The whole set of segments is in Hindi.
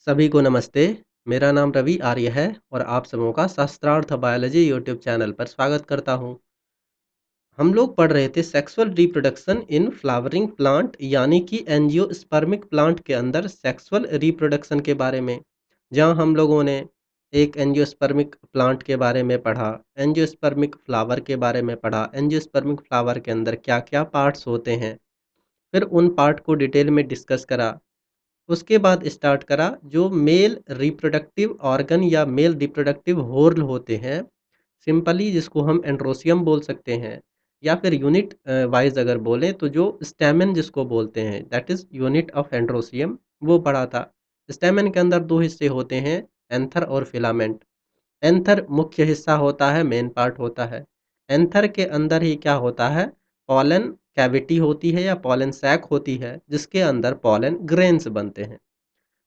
सभी को नमस्ते। मेरा नाम रवि आर्य है और आप सबों का शास्त्रार्थ बायोलॉजी यूट्यूब चैनल पर स्वागत करता हूं। हम लोग पढ़ रहे थे sexual reproduction in flowering plant यानी कि एंजियोस्पर्मिक प्लांट के अंदर सेक्सुअल रिप्रोडक्शन के बारे में, जहां हम लोगों ने एक एंजियोस्पर्मिक प्लांट के बारे में पढ़ा, एंजियोस्पर्मिक फ्लावर के बारे में पढ़ा, एंजियोस्पर्मिक फ्लावर के अंदर क्या क्या पार्ट्स होते हैं, फिर उन पार्ट को डिटेल में डिस्कस करा। उसके बाद स्टार्ट करा जो मेल रिप्रोडक्टिव ऑर्गन या मेल रिप्रोडक्टिव हॉर्न होते हैं, सिंपली जिसको हम एंड्रोसियम बोल सकते हैं, या फिर यूनिट वाइज अगर बोलें तो जो स्टेमन जिसको बोलते हैं that is unit of androecium, वो पढ़ा था। स्टेमन के अंदर दो हिस्से होते हैं, एंथर और फिलामेंट। एंथर मुख्य हिस्सा होता है, मेन पार्ट होता है। एंथर के अंदर ही क्या होता है, पॉलन कैविटी होती है या पॉलन सैक होती है, जिसके अंदर पॉलन ग्रेन्स बनते हैं।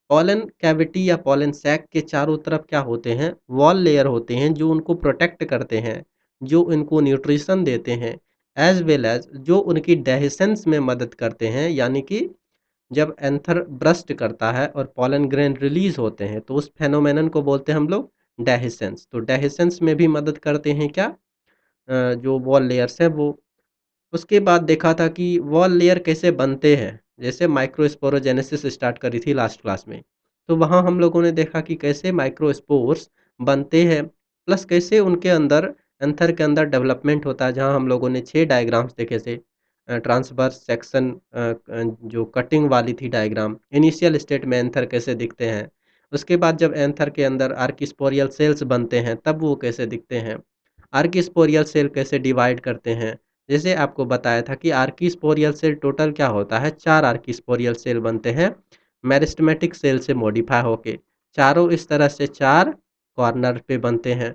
पॉलन कैविटी या पॉलन सैक के चारों तरफ क्या होते हैं, वॉल लेयर होते हैं जो उनको प्रोटेक्ट करते हैं, जो उनको न्यूट्रिशन देते हैं, एज वेल एज जो उनकी डेहिसेंस में मदद करते हैं। यानी कि जब एंथर ब्रस्ट करता है और पॉलन ग्रेन रिलीज होते हैं तो उस फेनोमेनन को बोलते हैं हम लोग डेहिसेंस। तो डेहिसेंस में भी मदद करते हैं क्या, जो वॉल लेयर्स है वो। उसके बाद देखा था कि वॉल लेयर कैसे बनते हैं, जैसे माइक्रोस्पोरोजेनेसिस स्टार्ट करी थी लास्ट क्लास में। तो वहाँ हम लोगों ने देखा कि कैसे माइक्रोस्पोर्स बनते हैं, प्लस कैसे उनके अंदर एंथर के अंदर डेवलपमेंट होता है, जहाँ हम लोगों ने 6 डायग्राम्स देखे थे। ट्रांसवर्स सेक्शन, जो कटिंग वाली थी डायग्राम, इनिशियल स्टेट में एंथर कैसे दिखते हैं। उसके बाद जब एंथर के अंदर आर्किस्पोरियल सेल्स बनते हैं तब वो कैसे दिखते हैं। आर्किस्पोरियल सेल कैसे डिवाइड करते हैं, जैसे आपको बताया था कि आर्किस्पोरियल सेल टोटल क्या होता है, 4 आर्किस्पोरियल सेल बनते हैं मेरिस्टेमेटिक सेल से मॉडिफाई होके। चारों इस तरह से 4 कॉर्नर पे बनते हैं।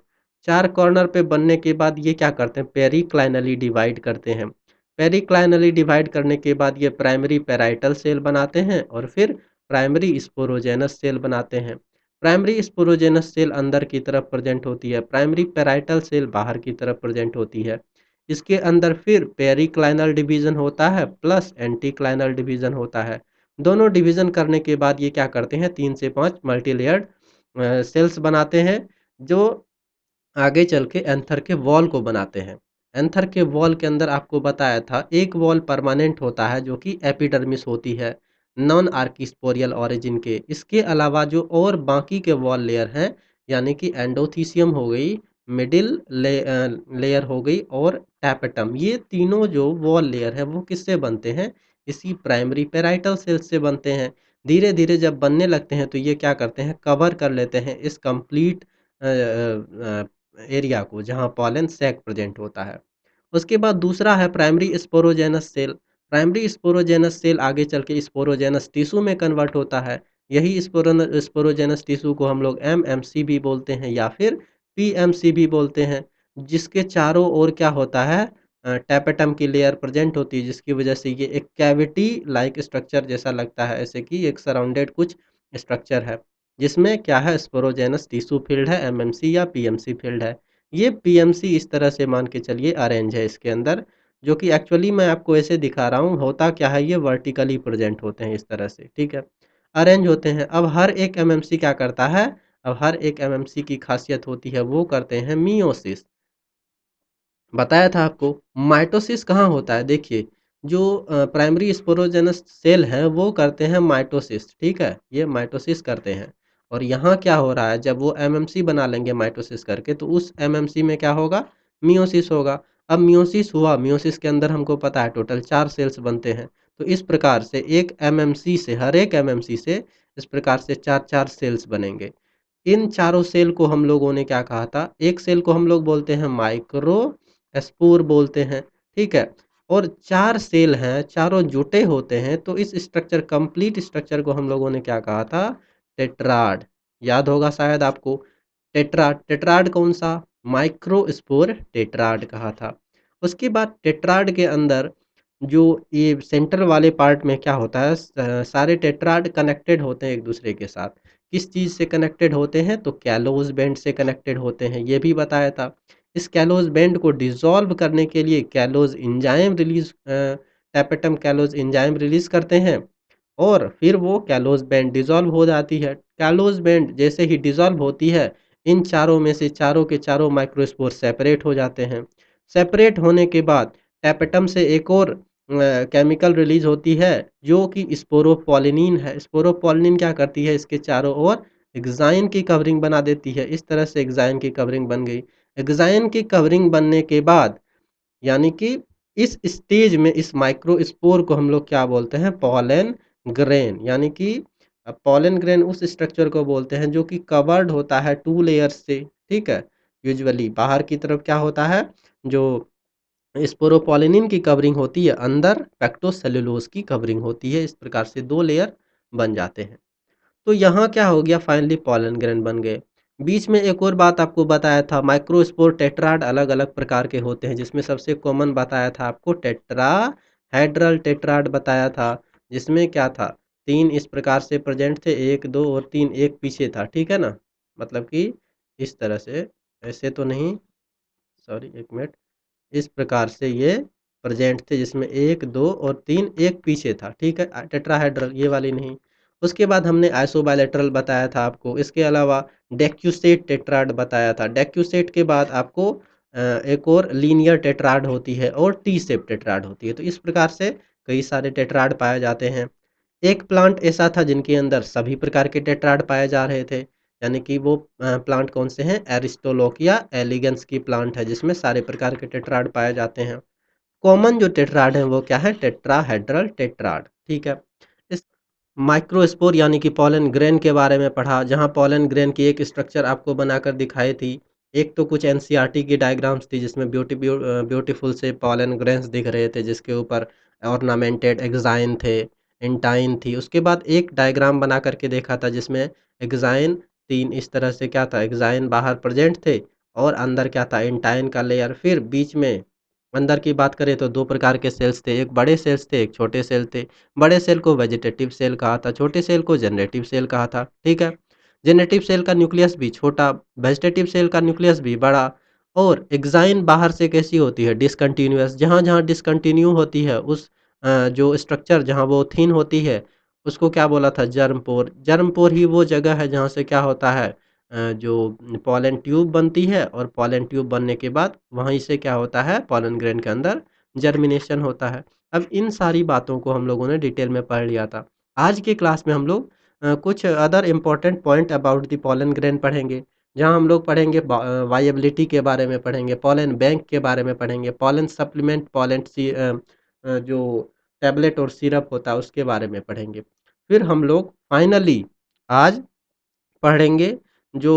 4 कॉर्नर पे बनने के बाद ये क्या करते हैं, पेरिक्लाइनली डिवाइड करते हैं। पेरिक्लाइनली डिवाइड करने के बाद ये प्राइमरी पेराइटल सेल बनाते हैं और फिर प्राइमरी स्पोरोजेनस सेल बनाते हैं। प्राइमरी स्पोरोजेनस सेल अंदर की तरफ प्रेजेंट होती है, प्राइमरी पेराइटल सेल बाहर की तरफ प्रेजेंट होती है। इसके अंदर फिर पेरिक्लाइनल डिवीजन होता है प्लस एंटीक्लाइनल डिवीजन होता है। दोनों डिवीजन करने के बाद ये क्या करते हैं, 3 से 5 मल्टीलेयर्ड सेल्स बनाते हैं, जो आगे चल के एंथर के वॉल को बनाते हैं। एंथर के वॉल के अंदर आपको बताया था एक वॉल परमानेंट होता है जो कि एपिडर्मिस होती है, नॉन आर्किस्पोरियल ऑरिजिन के। इसके अलावा जो और बाकी के वॉल लेयर हैं, यानी कि एंडोथीसियम हो गई, मिडिल लेयर हो गई और टैपेटम, ये तीनों जो वॉल लेयर है वो किससे बनते हैं, इसी प्राइमरी पेराइटल सेल से बनते हैं। धीरे धीरे जब बनने लगते हैं तो ये क्या करते हैं, कवर कर लेते हैं इस कंप्लीट एरिया को जहाँ पॉलन सैक प्रेजेंट होता है। उसके बाद दूसरा है primary sporogenous cell. Primary sporogenous cell आगे चल के स्पोरोजेनस टिश्यू में कन्वर्ट होता है। यही स्पोरोजेनस टिश्यू को हम लोग एमएमसी भी बोलते हैं या फिर पीएमसी भी बोलते हैं, जिसके चारों ओर क्या होता है, टैपेटम की लेयर प्रेजेंट होती है, जिसकी वजह से ये एक कैविटी लाइक स्ट्रक्चर जैसा लगता है, ऐसे कि एक सराउंडेड कुछ स्ट्रक्चर है, जिसमें क्या है, स्पोरोजेनस टिश्यू फील्ड है, एमएमसी या पीएमसी फील्ड है। ये पीएमसी इस तरह से मान के चलिए अरेंज है इसके अंदर, जो कि एक्चुअली मैं आपको ऐसे दिखा रहा हूँ, होता क्या है, ये वर्टिकली प्रेजेंट होते हैं इस तरह से, ठीक है, अरेंज होते हैं। अब हर एक एमएमसी क्या करता है, अब हर एक एमएमसी की खासियत होती है, वो करते हैं मियोसिस। बताया था आपको। माइटोसिस कहाँ होता है, देखिए, जो प्राइमरी स्पोरोजेनस सेल हैं वो करते हैं माइटोसिस, ठीक है, ये माइटोसिस करते हैं। और यहाँ क्या हो रहा है, जब वो एमएमसी बना लेंगे माइटोसिस करके तो उस एमएमसी में क्या होगा, मियोसिस होगा। अब मियोसिस हुआ, मियोसिस के अंदर हमको पता है टोटल 4 सेल्स बनते हैं। तो इस प्रकार से एक एमएमसी से, हर एक एमएमसी से इस प्रकार से 4-4 सेल्स बनेंगे। इन चारों सेल को हम लोगों ने क्या कहा था, एक सेल को हम लोग बोलते हैं माइक्रो स्पोर बोलते हैं, ठीक है। और 4 सेल हैं, चारों जुटे होते हैं, तो इस स्ट्रक्चर, कंप्लीट स्ट्रक्चर को हम लोगों ने क्या कहा था, टेट्राड। याद होगा शायद आपको, टेट्राड। टेट्राड कौन सा, माइक्रोस्पोर टेट्राड कहा था। उसके बाद टेट्राड के अंदर जो ये सेंटर वाले पार्ट में क्या होता है, सारे टेट्राड कनेक्टेड होते हैं एक दूसरे के साथ। किस चीज़ से कनेक्टेड होते हैं, तो कैलोज बैंड से कनेक्टेड होते हैं, ये भी बताया था। इस कैलोज बैंड को डिसॉल्व करने के लिए callose enzyme release, tapetum callose enzyme release करते हैं और फिर वो कैलोज बैंड डिसॉल्व हो जाती है। कैलोज बैंड जैसे ही डिसॉल्व होती है, इन चारों में से चारों के चारों माइक्रोस्पोर सेपरेट हो जाते हैं। सेपरेट होने के बाद टैपेटम से एक और केमिकल रिलीज होती है जो कि स्पोरोपोलिनीन है। स्पोरोपोलिनीन क्या करती है, इसके चारों ओर एक्साइन की कवरिंग बना देती है। इस तरह से एक्साइन की कवरिंग बन गई। एक्साइन की कवरिंग बनने के बाद यानी कि इस स्टेज में इस माइक्रोस्पोर को हम लोग क्या बोलते हैं, पॉलन ग्रेन। यानी कि पॉलन ग्रेन उस स्ट्रक्चर को बोलते हैं जो कि कवर्ड होता है टू लेयर्स से। ठीक है, यूजुअली बाहर की तरफ क्या होता है, जो स्पोरोपोलिनिन की कवरिंग होती है, अंदर पेक्टोसेलुलोज की कवरिंग होती है। इस प्रकार से दो लेयर बन जाते हैं। तो यहाँ क्या हो गया, फाइनली पॉलन ग्रेन बन गए। बीच में एक और बात आपको बताया था, माइक्रोस्पोर टेट्राड अलग अलग प्रकार के होते हैं, जिसमें सबसे कॉमन बताया था आपको टेट्राहेड्रल टेट्राड बताया था, जिसमें क्या था, तीन इस प्रकार से प्रेजेंट थे, एक दो और तीन, एक पीछे था। ठीक है ना, मतलब कि इस तरह से, ऐसे तो नहीं, सॉरी एक मिनट, इस प्रकार से ये प्रेजेंट थे, जिसमें एक दो और तीन, एक पीछे था। ठीक है, टेट्राहेड्रल ये वाली नहीं। उसके बाद हमने आइसोबायलैटरल बताया था आपको। इसके अलावा डेक्यूसेट टेट्राड बताया था। डेक्यूसेट के बाद आपको एक और लीनियर टेट्राड होती है और टी शेप टेट्राड होती है। तो इस प्रकार से कई सारे टेट्राड पाए जाते हैं। एक प्लांट ऐसा था जिनके अंदर सभी प्रकार के टेट्राड पाए जा रहे थे, यानी कि वो प्लांट कौन से हैं, एरिस्टोलोकिया एलिगेंस की प्लांट है, जिसमें सारे प्रकार के टेट्राड पाए जाते हैं। कॉमन जो टेट्राड है वो क्या है, टेट्राहेड्रल टेट्राड। ठीक है, इस माइक्रोस्पोर यानी कि पॉलन ग्रेन के बारे में पढ़ा, जहाँ पॉलन ग्रेन की एक स्ट्रक्चर आपको बनाकर दिखाई थी। एक तो कुछ एनसीईआरटी की डायग्राम्स थी, जिसमें ब्यूटीफुल से पॉलन ग्रेन्स दिख रहे थे, जिसके ऊपर ऑर्नामेंटेड एग्जाइन थे, इंटाइन थी। उसके बाद एक डायग्राम बना करके देखा था, जिसमें एग्जाइन तीन इस तरह से क्या था, एग्जाइन बाहर प्रेजेंट थे और अंदर क्या था, इंटाइन का लेयर। फिर बीच में अंदर की बात करें तो दो प्रकार के सेल्स थे, एक बड़े सेल्स थे, एक छोटे सेल थे। बड़े सेल को वेजिटेटिव सेल कहा था, छोटे सेल को जनरेटिव सेल कहा था। ठीक है, जनरेटिव सेल का न्यूक्लियस भी छोटा, वेजिटेटिव सेल का न्यूक्लियस भी बड़ा। और एग्जाइन बाहर से कैसी होती है, डिसकंटिन्यूअस। जहाँ जहाँ डिसकंटिन्यू होती है उस जो स्ट्रक्चर जहाँ वो थीन होती है, उसको क्या बोला था, जर्म पोर। जर्म पोर ही वो जगह है जहाँ से क्या होता है, जो पॉलन ट्यूब बनती है, और पॉलन ट्यूब बनने के बाद वहीं से क्या होता है, पॉलन ग्रेन के अंदर जर्मिनेशन होता है। अब इन सारी बातों को हम लोगों ने डिटेल में पढ़ लिया था। आज के क्लास में हम लोग कुछ other important point about the pollen grain पढ़ेंगे, जहाँ हम लोग पढ़ेंगे वायबिलिटी के बारे में पढ़ेंगे, पॉलन बैंक के बारे में पढ़ेंगे, पॉलन सप्लीमेंट, जो टैबलेट और सिरप होता है उसके बारे में पढ़ेंगे। फिर हम लोग फाइनली आज पढ़ेंगे जो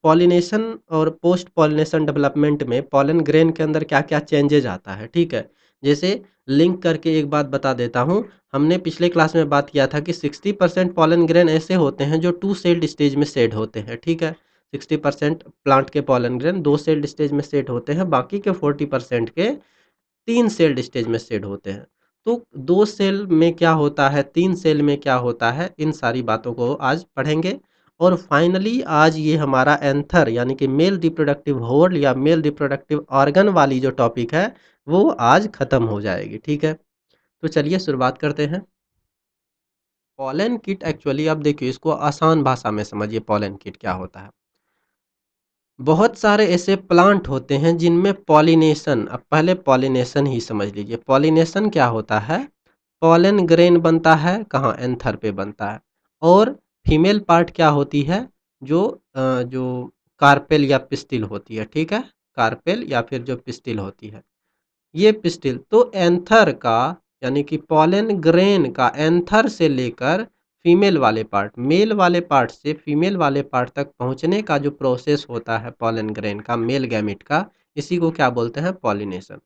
पॉलिनेशन और पोस्ट पॉलिनेशन डेवलपमेंट में पॉलन ग्रेन के अंदर क्या-क्या चेंजेज आता है। ठीक है, जैसे लिंक करके एक बात बता देता हूँ। हमने पिछले क्लास में बात किया था कि 60% पॉलन ग्रेन ऐसे होते हैं जो टू सेल्ड स्टेज में सेड होते हैं। ठीक है, 60% प्लांट के पॉलन ग्रेन दो सेल्ड स्टेज में सेड होते हैं, बाकी के 40% के तीन सेल्ड स्टेज में सेड होते हैं। तो दो सेल में क्या होता है, तीन सेल में क्या होता है, इन सारी बातों को आज पढ़ेंगे। और फाइनली आज ये हमारा एंथर यानी कि मेल रिप्रोडक्टिव होर्ल या मेल रिप्रोडक्टिव ऑर्गन वाली जो टॉपिक है वो आज खत्म हो जाएगी। ठीक है, तो चलिए शुरुआत करते हैं। पॉलन किट एक्चुअली, अब देखिए इसको आसान भाषा में समझिए, पॉलन किट क्या होता है। बहुत सारे ऐसे प्लांट होते हैं जिनमें पॉलिनेशन, अब पहले पॉलिनेशन ही समझ लीजिए। पॉलिनेशन क्या होता है, पॉलन ग्रेन बनता है कहाँ, एंथर पे बनता है। और फीमेल पार्ट क्या होती है, जो कार्पेल या पिस्टिल होती है। ठीक है, कार्पेल या फिर जो पिस्टिल होती है, ये पिस्टिल तो एंथर का, यानी कि पॉलन ग्रेन का एंथर से लेकर फीमेल वाले पार्ट, मेल वाले पार्ट से फीमेल वाले पार्ट तक पहुंचने का जो प्रोसेस होता है पॉलन ग्रेन का, मेल गैमिट का, इसी को क्या बोलते हैं, पॉलिनेशन।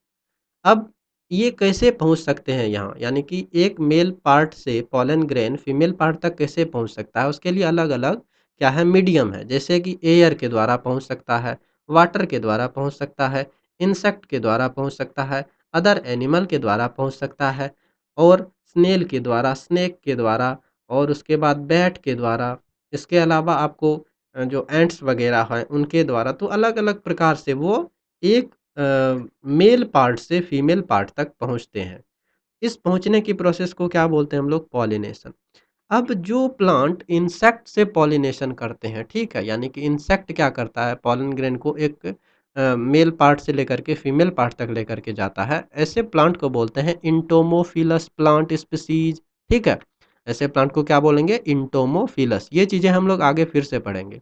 अब ये कैसे पहुंच सकते हैं यहाँ, यानी कि एक मेल पार्ट से पॉलन ग्रेन फीमेल पार्ट तक कैसे पहुंच सकता है, उसके लिए अलग अलग क्या है, मीडियम है। जैसे कि एयर के द्वारा पहुंच सकता है, वाटर के द्वारा पहुंच सकता है, इंसेक्ट के द्वारा पहुंच सकता है, अदर एनिमल के द्वारा पहुंच सकता है, और स्नेल के द्वारा, स्नेक के द्वारा, और उसके बाद बैट के द्वारा। इसके अलावा आपको जो एंट्स वगैरह हैं उनके द्वारा, तो अलग अलग प्रकार से वो एक मेल पार्ट से फीमेल पार्ट तक पहुंचते हैं। इस पहुंचने की प्रोसेस को क्या बोलते हैं हम लोग, पॉलिनेशन। अब जो प्लांट इंसेक्ट से पॉलिनेशन करते हैं, ठीक है? यानी कि इंसेक्ट क्या करता है, पॉलन ग्रेन को एक मेल पार्ट से लेकर के फीमेल पार्ट तक लेकर के जाता है। ऐसे प्लांट को बोलते हैं इंटोमोफिलस प्लांट स्पीशीज, ठीक है? ऐसे प्लांट को क्या बोलेंगे? इंटोमोफिलस। ये चीज़ें हम लोग आगे फिर से पढ़ेंगे।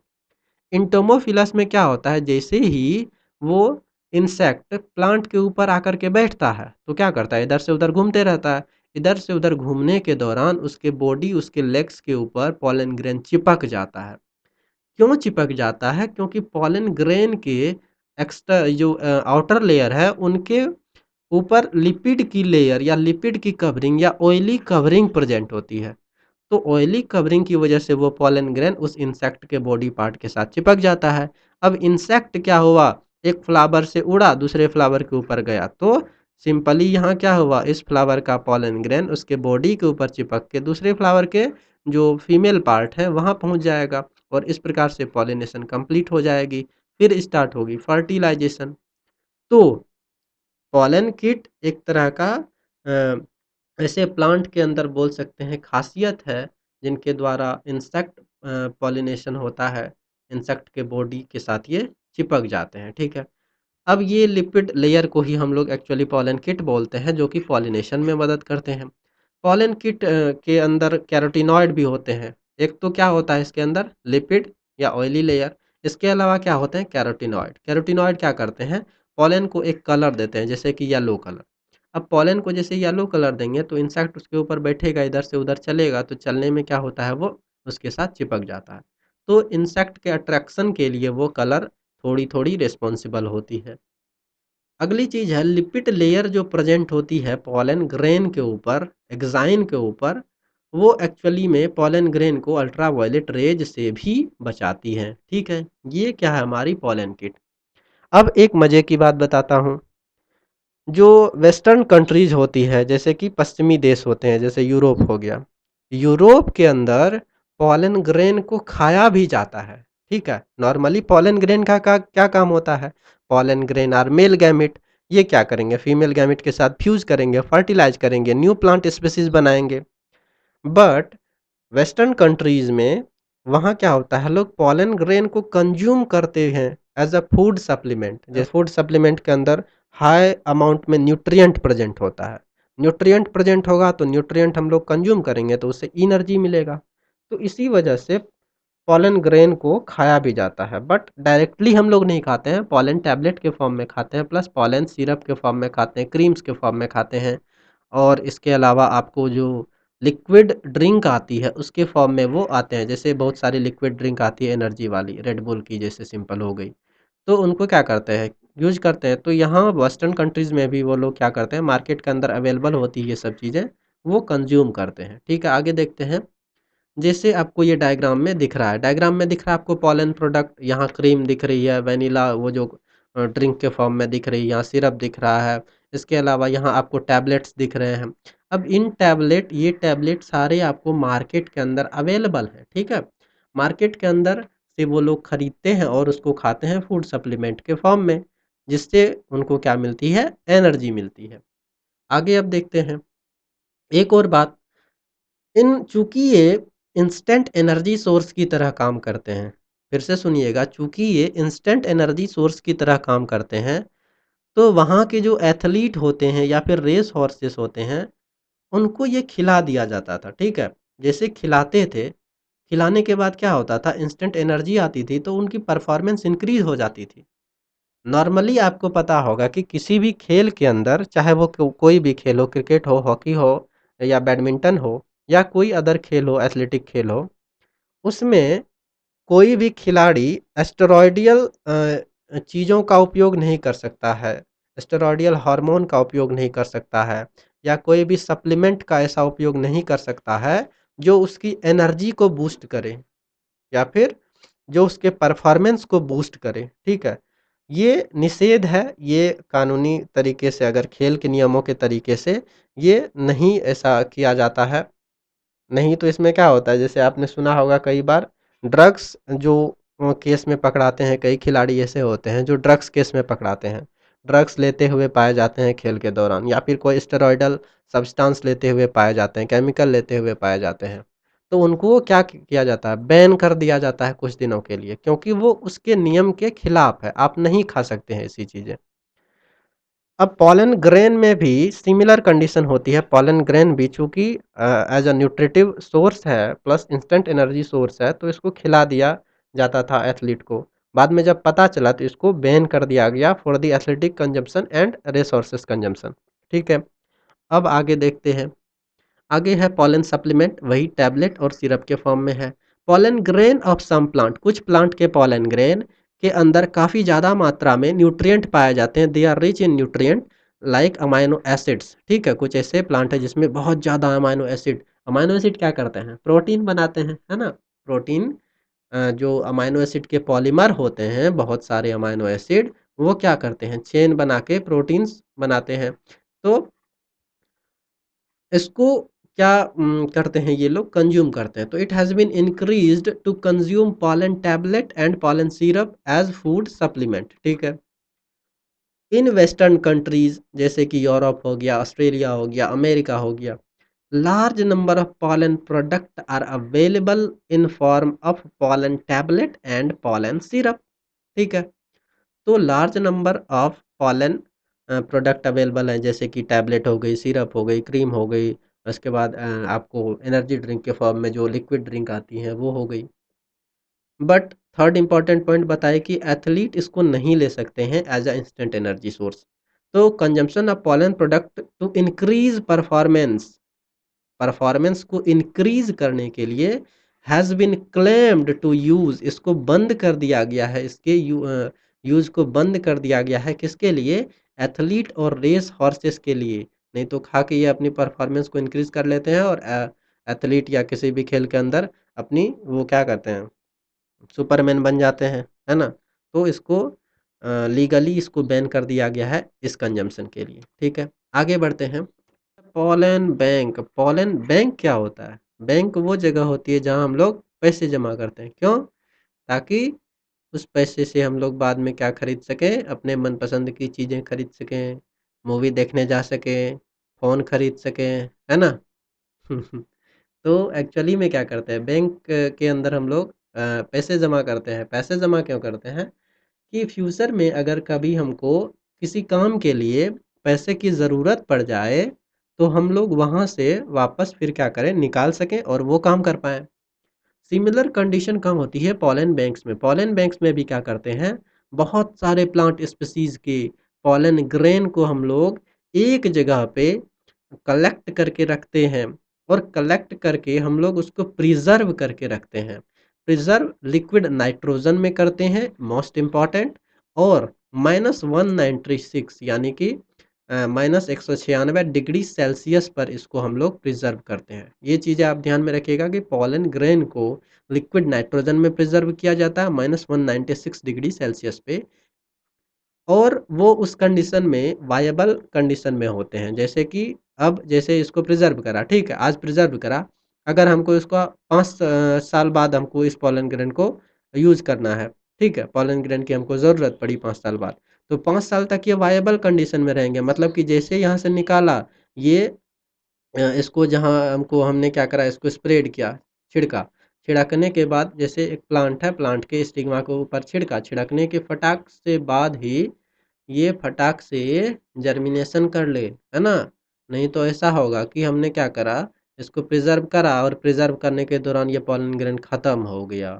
इंटोमोफिलस में क्या होता है, जैसे ही वो इंसेक्ट प्लांट के ऊपर आकर के बैठता है तो क्या करता है, इधर से उधर घूमते रहता है। इधर से उधर घूमने के दौरान उसके बॉडी, उसके लेग्स के ऊपर पॉलन ग्रेन चिपक जाता है। क्यों चिपक जाता है? क्योंकि पॉलन ग्रेन के एक्स्ट्रा जो आउटर लेयर है उनके ऊपर लिपिड की लेयर या लिपिड की कवरिंग या ऑयली कवरिंग प्रेजेंट होती है। तो ऑयली कवरिंग की वजह से वो पॉलन ग्रेन उस इंसेक्ट के बॉडी पार्ट के साथ चिपक जाता है। अब इंसेक्ट क्या हुआ, एक फ्लावर से उड़ा दूसरे फ्लावर के ऊपर गया, तो सिंपली यहाँ क्या हुआ, इस फ्लावर का पॉलन ग्रेन उसके बॉडी के ऊपर चिपक के दूसरे फ्लावर के जो फीमेल पार्ट है वहाँ पहुँच जाएगा और इस प्रकार से पॉलिनेशन कंप्लीट हो जाएगी। फिर स्टार्ट होगी फर्टिलाइजेशन। तो पॉलन किट एक तरह का ऐसे प्लांट के अंदर बोल सकते हैं खासियत है जिनके द्वारा इंसेक्ट पॉलिनेशन होता है। इंसेक्ट के बॉडी के साथ ये चिपक जाते हैं, ठीक है? अब ये लिपिड लेयर को ही हम लोग एक्चुअली पॉलन किट बोलते हैं जो कि पॉलिनेशन में मदद करते हैं। पॉलन किट के अंदर कैरोटीनॉइड भी होते हैं। एक तो क्या होता है इसके अंदर, लिपिड या ऑयली लेयर। इसके अलावा क्या होते हैं, कैरोटीनॉइड। कैरोटीनॉइड क्या करते हैं, पॉलन को एक कलर देते हैं जैसे कि येलो कलर। अब पॉलन को जैसे येलो कलर देंगे तो इंसेक्ट उसके ऊपर बैठेगा, इधर से उधर चलेगा तो चलने में क्या होता है, वो उसके साथ चिपक जाता है। तो इंसेक्ट के अट्रैक्शन के लिए वो कलर थोड़ी थोड़ी रिस्पॉन्सिबल होती है। अगली चीज़ है लिपिड लेयर जो प्रेजेंट होती है पॉलन ग्रेन के ऊपर, एक्साइन के ऊपर, वो एक्चुअली में पॉलन ग्रेन को अल्ट्रावायलेट रेज से भी बचाती है, ठीक है? ये क्या है, हमारी पॉलन किट। अब एक मज़े की बात बताता हूँ। जो वेस्टर्न कंट्रीज होती है जैसे कि पश्चिमी देश होते हैं, जैसे यूरोप हो गया, यूरोप के अंदर पॉलन ग्रेन को खाया भी जाता है, ठीक है? नॉर्मली पॉलन ग्रेन का क्या काम होता है, pollen grain are male gamete. ये क्या करेंगे, फीमेल गैमिट के साथ फ्यूज करेंगे, फर्टिलाइज करेंगे, न्यू प्लांट स्पीसीज बनाएंगे। बट वेस्टर्न कंट्रीज में वहाँ क्या होता है, लोग पॉलन ग्रेन को कंज्यूम करते हैं एज अ फूड सप्लीमेंट। जैसे फूड सप्लीमेंट के अंदर हाई अमाउंट में न्यूट्रिएंट प्रेजेंट होता है। न्यूट्रिएंट प्रेजेंट होगा तो न्यूट्रिएंट हम लोग कंज्यूम करेंगे तो उससे एनर्जी मिलेगा। तो इसी वजह से पॉलन ग्रेन को खाया भी जाता है, बट डायरेक्टली हम लोग नहीं खाते हैं, पॉलन टैबलेट के फॉर्म में खाते हैं, प्लस पॉलन सिरप के फॉर्म में खाते हैं, क्रीम्स के फॉर्म में खाते हैं। और इसके अलावा आपको जो लिक्विड ड्रिंक आती है उसके फॉर्म में वो आते हैं, जैसे बहुत सारी लिक्विड ड्रिंक आती है एनर्जी वाली, रेड बुल की जैसे सिंपल हो गई। तो उनको क्या करते हैं, यूज करते हैं। तो यहाँ वेस्टर्न कंट्रीज़ में भी वो लोग क्या करते हैं, मार्केट के अंदर अवेलेबल होती है ये सब चीज़ें, वो कंज्यूम करते हैं, ठीक है? आगे देखते हैं। जैसे आपको ये डायग्राम में दिख रहा है, डायग्राम में दिख रहा है आपको पॉलन प्रोडक्ट, यहाँ क्रीम दिख रही है, वनीला वो जो ड्रिंक के फॉर्म में दिख रही है, यहाँ सिरप दिख रहा है। इसके अलावा यहाँ आपको टैबलेट्स दिख रहे हैं। अब इन टैबलेट, ये टैबलेट सारे आपको मार्केट के अंदर अवेलेबल है, ठीक है? मार्केट के अंदर से वो लोग खरीदते हैं और उसको खाते हैं फूड सप्लीमेंट के फॉर्म में, जिससे उनको क्या मिलती है, एनर्जी मिलती है। आगे अब देखते हैं एक और बात। इन चूँकि ये इंस्टेंट एनर्जी सोर्स की तरह काम करते हैं, फिर से सुनिएगा, चूँकि ये इंस्टेंट एनर्जी सोर्स की तरह काम करते हैं, तो वहाँ के जो एथलीट होते हैं या फिर रेस हॉर्सेस होते हैं, उनको ये खिला दिया जाता था, ठीक है? जैसे खिलाते थे, खिलाने के बाद क्या होता था, इंस्टेंट एनर्जी आती थी, तो उनकी परफॉर्मेंस इंक्रीज़ हो जाती थी। नॉर्मली आपको पता होगा कि किसी भी खेल के अंदर, चाहे वो कोई भी खेल हो, क्रिकेट हो, हॉकी हो या बैडमिंटन हो या कोई अदर खेल हो, एथलेटिक खेल हो, उसमें कोई भी खिलाड़ी एस्टेरॉयडियल चीज़ों का उपयोग नहीं कर सकता है, एस्टेरॉयडियल हार्मोन का उपयोग नहीं कर सकता है, या कोई भी सप्लीमेंट का ऐसा उपयोग नहीं कर सकता है जो उसकी एनर्जी को बूस्ट करे या फिर जो उसके परफॉर्मेंस को बूस्ट करे, ठीक है? ये निषेध है, ये कानूनी तरीके से, अगर खेल के नियमों के तरीके से ये नहीं ऐसा किया जाता है। नहीं तो इसमें क्या होता है, जैसे आपने सुना होगा कई बार ड्रग्स जो केस में पकड़ाते हैं, कई खिलाड़ी ऐसे होते हैं जो ड्रग्स केस में पकड़ाते हैं। ड्रग्स लेते हुए पाए जाते हैं खेल के दौरान, या फिर कोई स्टेरॉयडल सब्सटेंस लेते हुए पाए जाते हैं, केमिकल लेते हुए पाए जाते हैं। तो उनको क्या किया जाता है, बैन कर दिया जाता है कुछ दिनों के लिए, क्योंकि वो उसके नियम के खिलाफ है, आप नहीं खा सकते हैं ऐसी चीज़ें। अब पॉलन ग्रेन में भी सिमिलर कंडीशन होती है। पॉलन ग्रेन भी चूँकि एज़ अ न्यूट्रिटिव सोर्स है प्लस इंस्टेंट एनर्जी सोर्स है, तो इसको खिला दिया जाता था एथलीट को। बाद में जब पता चला तो इसको बैन कर दिया गया for the athletic consumption and resources consumption. ठीक है, अब आगे देखते हैं। आगे है पॉलन सप्लीमेंट, वही टैबलेट और सिरप के फॉर्म में है। Pollen grain of some plant, कुछ प्लांट के पॉलन ग्रेन के अंदर काफ़ी ज़्यादा मात्रा में न्यूट्रिएंट पाए जाते हैं। They are rich in nutrient like amino acids. ठीक है, कुछ ऐसे प्लांट है जिसमें बहुत ज़्यादा अमाइनो एसिड क्या करते हैं, प्रोटीन बनाते हैं, है ना। प्रोटीन जो अमाइनो एसिड के पॉलीमर होते हैं, बहुत सारे अमाइनो एसिड, वो क्या करते हैं, चेन बना के प्रोटीन्स बनाते हैं। तो इसको क्या करते हैं, ये लोग कंज्यूम करते हैं। तो it has been increased to consume pollen tablet and pollen syrup as food supplement. ठीक है, इन वेस्टर्न कंट्रीज जैसे कि यूरोप हो गया, ऑस्ट्रेलिया हो गया, अमेरिका हो गया, large number of pollen product are available in form of pollen tablet and pollen syrup. ठीक है, तो large number of pollen product available हैं, जैसे कि टैबलेट हो गई, सिरप हो गई, क्रीम हो गई, उसके बाद आपको एनर्जी ड्रिंक के फॉर्म में जो लिक्विड ड्रिंक आती हैं वो हो गई। बट थर्ड इंपॉर्टेंट पॉइंट बताए कि एथलीट इसको नहीं ले सकते हैं as a instant energy source. तो consumption of pollen product to increase performance, performance को इंक्रीज करने के लिए has been claimed to use, इसको बंद कर दिया गया है, इसके यूज़ को बंद कर दिया गया है, किसके लिए, एथलीट और रेस हॉर्सेस के लिए। नहीं तो खा के ये अपनी परफॉर्मेंस को इंक्रीज कर लेते हैं और एथलीट या किसी भी खेल के अंदर अपनी वो क्या कहते हैं, सुपरमैन बन जाते हैं, है ना। तो इसको लीगली इसको बैन कर दिया गया है इस कंजम्पशन के लिए। ठीक है, आगे बढ़ते हैं। पॉलन बैंक, पॉलन बैंक क्या होता है, बैंक वो जगह होती है जहाँ हम लोग पैसे जमा करते हैं। क्यों, ताकि उस पैसे से हम लोग बाद में क्या खरीद सकें, अपने मनपसंद की चीज़ें खरीद सकें, मूवी देखने जा सकें, फ़ोन खरीद सकें, है ना। तो एक्चुअली में क्या करते हैं, बैंक के अंदर हम लोग पैसे जमा करते हैं। पैसे जमा क्यों करते हैं कि फ्यूचर में अगर कभी हमको किसी काम के लिए पैसे की ज़रूरत पड़ जाए, तो हम लोग वहाँ से वापस फिर क्या करें, निकाल सकें और वो काम कर पाएँ। सिमिलर कंडीशन कहाँ होती है, पॉलन बैंक्स में। पॉलन बैंक्स में भी क्या करते हैं, बहुत सारे प्लांट स्पीशीज़ के पॉलन ग्रेन को हम लोग एक जगह पे कलेक्ट करके रखते हैं और कलेक्ट करके हम लोग उसको प्रिजर्व करके रखते हैं। प्रिजर्व लिक्विड नाइट्रोजन में करते हैं मोस्ट इम्पॉर्टेंट, और -196 यानी कि -196 डिग्री सेल्सियस पर इसको हम लोग प्रिजर्व करते हैं। ये चीज़ें आप ध्यान में रखिएगा कि पॉलन ग्रेन को लिक्विड नाइट्रोजन में प्रिजर्व किया जाता है -196 डिग्री सेल्सियस पे, और वो उस कंडीशन में वायबल कंडीशन में होते हैं। जैसे कि अब जैसे इसको प्रिज़र्व करा, ठीक है? आज प्रिज़र्व करा, अगर हमको इसको 5 साल बाद हमको इस पोलन ग्रेन को यूज़ करना है, ठीक है? पोलन ग्रेन की हमको ज़रूरत पड़ी 5 साल बाद, तो 5 साल तक ये वायबल कंडीशन में रहेंगे। मतलब कि जैसे यहाँ से निकाला, ये इसको जहाँ हमको हमने क्या करा, इसको स्प्रेड किया, छिड़का। छिड़कने के बाद जैसे एक प्लांट है, प्लांट के स्टिग्मा के ऊपर छिड़का, छिड़कने के फटाक से बाद ही ये फटाक से जर्मिनेशन कर ले, है ना? नहीं तो ऐसा होगा कि हमने क्या करा, इसको प्रिज़र्व करा और प्रिज़र्व करने के दौरान ये पॉलन ग्रेन ख़त्म हो गया।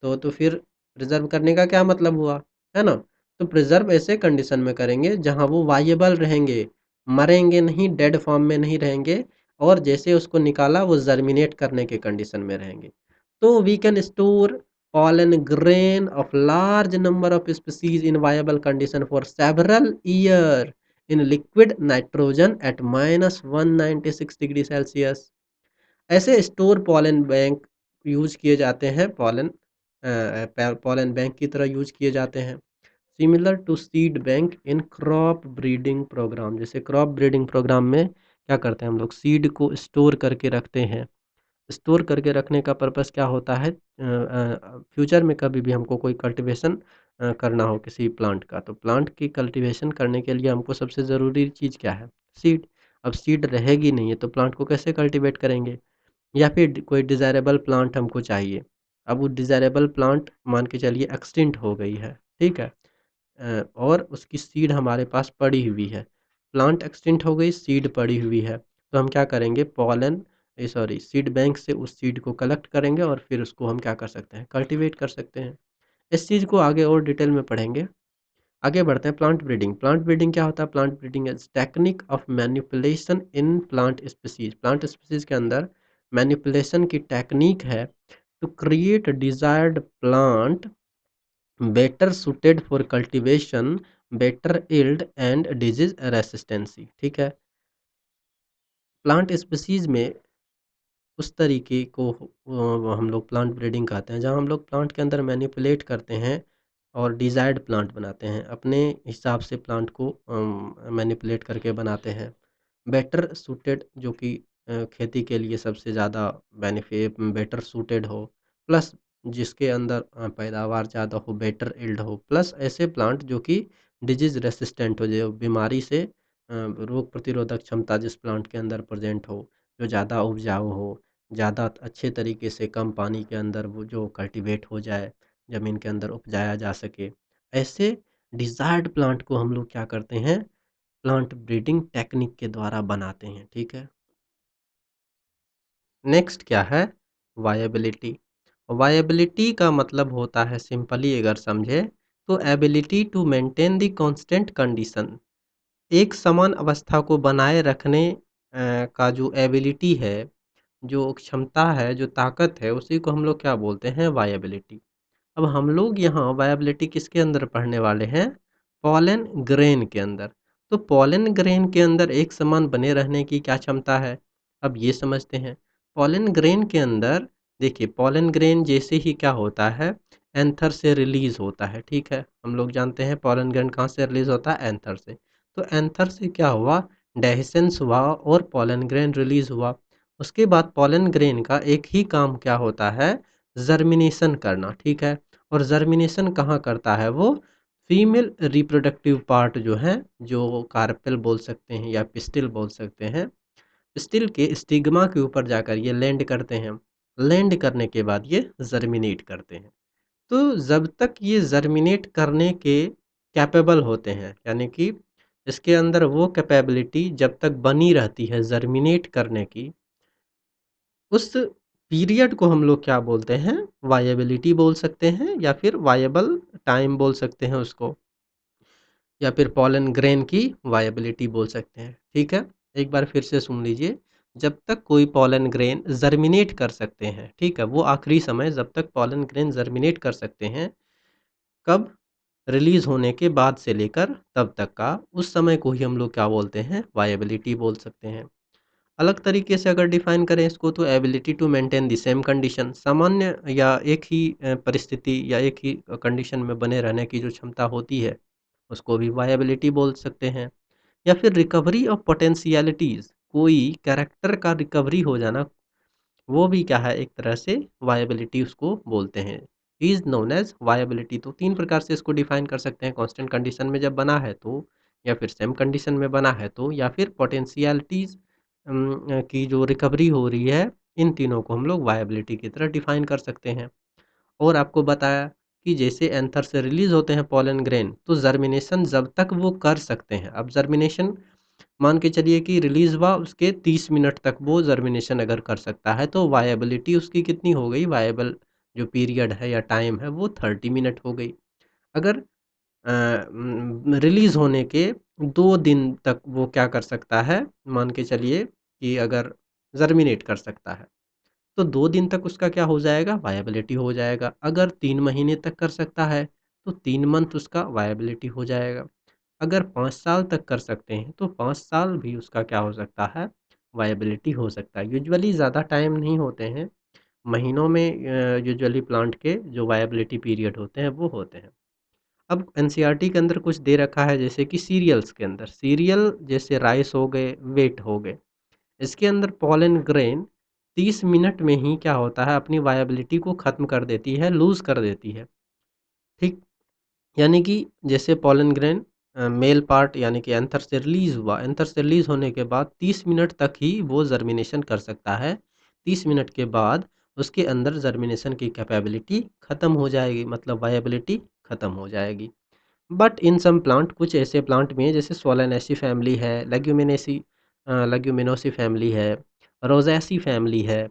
तो फिर प्रिज़र्व करने का क्या मतलब हुआ, है ना? तो प्रिज़र्व ऐसे कंडीशन में करेंगे जहाँ वो वाएबल रहेंगे, मरेंगे नहीं, डेड फॉर्म में नहीं रहेंगे, और जैसे उसको निकाला वो जर्मिनेट करने के कंडीशन में रहेंगे। तो we can store pollen grain of large number of species in viable condition for several year in liquid nitrogen at -196 degree Celsius. ऐसे स्टोर पॉलन बैंक यूज किए जाते हैं, पॉलन बैंक की तरह यूज किए जाते हैं। Similar to seed bank in crop breeding program, जैसे क्रॉप ब्रीडिंग प्रोग्राम में क्या करते हैं, हम लोग सीड को स्टोर करके रखते हैं। स्टोर करके रखने का पर्पस क्या होता है, फ्यूचर में कभी भी हमको कोई कल्टीवेशन करना हो किसी प्लांट का, तो प्लांट की कल्टीवेशन करने के लिए हमको सबसे ज़रूरी चीज़ क्या है, सीड। अब सीड रहेगी नहीं है तो प्लांट को कैसे कल्टीवेट करेंगे। या फिर कोई डिज़ायरेबल प्लांट हमको चाहिए। अब वो डिज़ायरेबल प्लांट मान के चलिए एक्सटिंक्ट हो गई है, ठीक है? और उसकी सीड हमारे पास पड़ी हुई है। प्लांट एक्सटिंक्ट हो गई, सीड पड़ी हुई है, तो हम क्या करेंगे सॉरी सीड बैंक से उस सीड को कलेक्ट करेंगे और फिर उसको हम क्या कर सकते हैं, कल्टीवेट कर सकते हैं। इस चीज़ को आगे और डिटेल में पढ़ेंगे। आगे बढ़ते हैं प्लांट ब्रीडिंग। प्लांट ब्रीडिंग क्या होता है? Plant breeding is technique of manipulation in plant species. Plant species के अंदर मैनिपुलेशन की टेक्निक है to create desired plant better suited for cultivation, better yield and disease resistancy. ठीक है, प्लांट स्पीसीज में उस तरीके को हम लोग प्लांट ब्रीडिंग कहते हैं, जहाँ हम लोग प्लांट के अंदर मैनिपुलेट करते हैं और डिजायर्ड प्लांट बनाते हैं, अपने हिसाब से प्लांट को मैनिपुलेट करके बनाते हैं। बेटर सूटेड, जो कि खेती के लिए सबसे ज़्यादा बेटर सूटेड हो, प्लस जिसके अंदर पैदावार ज़्यादा हो, बेटर इल्ड हो, प्लस ऐसे प्लांट जो कि डिजीज़ रेसिस्टेंट हो, जो बीमारी से रोग प्रतिरोधक क्षमता जिस प्लांट के अंदर प्रेजेंट हो, जो ज़्यादा उपजाऊ हो, ज़्यादा अच्छे तरीके से कम पानी के अंदर वो जो कल्टीवेट हो जाए, ज़मीन के अंदर उपजाया जा सके। ऐसे डिज़ायर्ड प्लांट को हम लोग क्या करते हैं, प्लांट ब्रीडिंग टेक्निक के द्वारा बनाते हैं। ठीक है, नेक्स्ट क्या है? वायबिलिटी। वायबिलिटी का मतलब होता है, सिंपली अगर समझे तो, ability to maintain the constant condition. एक समान अवस्था को बनाए रखने का जो एबिलिटी है, जो क्षमता है, जो ताकत है, उसी को हम लोग क्या बोलते हैं? वायबिलिटी। अब हम लोग यहाँ वायबिलिटी किसके अंदर पढ़ने वाले हैं? पॉलन ग्रेन के अंदर। तो पॉलन ग्रेन के अंदर एक समान बने रहने की क्या क्षमता है, अब ये समझते हैं। पॉलन ग्रेन के अंदर देखिए, पॉलन ग्रेन जैसे ही क्या होता है, एंथर से रिलीज होता है। ठीक है, हम लोग जानते हैं पॉलन ग्रेन कहाँ से रिलीज होता है? एंथर से। तो एंथर से क्या हुआ? डेhiscence हुआ और पॉलन ग्रेन रिलीज हुआ। उसके बाद पॉलन ग्रेन का एक ही काम क्या होता है? जर्मिनेशन करना। ठीक है, और जर्मिनेशन कहाँ करता है वो? फीमेल रिप्रोडक्टिव पार्ट जो है, जो कार्पेल बोल सकते हैं या पिस्टिल बोल सकते हैं, पिस्टिल के स्टिग्मा के ऊपर जाकर ये लैंड करते हैं। लैंड करने के बाद ये जर्मिनेट करते हैं। तो जब तक ये जर्मिनेट करने के कैपेबल होते हैं, यानी कि इसके अंदर वो कैपेबिलिटी जब तक बनी रहती है जर्मिनेट करने की, उस पीरियड को हम लोग क्या बोलते हैं? वायबिलिटी बोल सकते हैं, या फिर वायबल टाइम बोल सकते हैं उसको, या फिर पॉलन ग्रेन की वायबिलिटी बोल सकते हैं। ठीक है, एक बार फिर से सुन लीजिए। जब तक कोई पॉलन ग्रेन जर्मिनेट कर सकते हैं, ठीक है, वो आखिरी समय जब तक पॉलन ग्रेन जर्मिनेट कर सकते हैं, कब? रिलीज होने के बाद से लेकर तब तक का, उस समय को ही हम लोग क्या बोलते हैं? वायबिलिटी बोल सकते हैं। अलग तरीके से अगर डिफाइन करें इसको, तो ability to maintain the same condition, सामान्य या एक ही परिस्थिति या एक ही कंडीशन में बने रहने की जो क्षमता होती है, उसको भी वायबिलिटी बोल सकते हैं। या फिर रिकवरी ऑफ पोटेंशियलिटीज, कोई कैरेक्टर का रिकवरी हो जाना, वो भी क्या है? एक तरह से वायबिलिटी उसको बोलते हैं, इज नोन एज वायबिलिटी। तो तीन प्रकार से इसको डिफाइन कर सकते हैं: कांस्टेंट कंडीशन में जब बना है तो, या फिर सेम कंडीशन में बना है तो, या फिर पोटेंशियलिटीज की जो रिकवरी हो रही है, इन तीनों को हम लोग वायबिलिटी की तरह डिफाइन कर सकते हैं। और आपको बताया कि जैसे एंथर से रिलीज होते हैं पॉलन ग्रेन, तो जर्मिनेशन जब तक वो कर सकते हैं, अब जर्मिनेशन मान के चलिए कि रिलीज हुआ, उसके 30 मिनट तक वो जर्मिनेशन अगर कर सकता है, तो वायबिलिटी उसकी कितनी हो गई? वायबल जो पीरियड है या टाइम है, वो 30 मिनट हो गई। अगर रिलीज होने के 2 दिन तक वो क्या कर सकता है, मान के चलिए कि अगर जर्मिनेट कर सकता है, तो 2 दिन तक उसका क्या हो जाएगा? वायबिलिटी हो जाएगा। अगर 3 महीने तक कर सकता है, तो 3 मंथ उसका वायबिलिटी हो जाएगा। अगर 5 साल तक कर सकते हैं, तो 5 साल भी उसका क्या हो सकता है? वायबिलिटी हो सकता है। यूजुअली ज़्यादा टाइम नहीं होते हैं, महीनों में यूजुअली प्लांट के जो वायबिलिटी पीरियड होते हैं वो होते हैं। अब एनसीईआरटी के अंदर कुछ दे रखा है, जैसे कि सीरियल्स के अंदर, सीरियल जैसे राइस हो गए, वेट हो गए, इसके अंदर पॉलन ग्रेन 30 मिनट में ही क्या होता है? अपनी वायबिलिटी को ख़त्म कर देती है, लूज़ कर देती है। ठीक, यानी कि जैसे पॉलन ग्रेन मेल पार्ट यानी कि एंथर से रिलीज़ हुआ, एंथर से रिलीज़ होने के बाद 30 मिनट तक ही वो जर्मिनेशन कर सकता है। 30 मिनट के बाद उसके अंदर जर्मिनेशन की कैपेबिलिटी ख़त्म हो जाएगी, मतलब वायबिलिटी ख़त्म हो जाएगी। बट इन सम प्लांट, कुछ ऐसे प्लांट भी हैं जैसे सोलानेसी फैमिली है, लेग्यूमिनोसी फैमिली है, रोज़ेसी फैमिली है।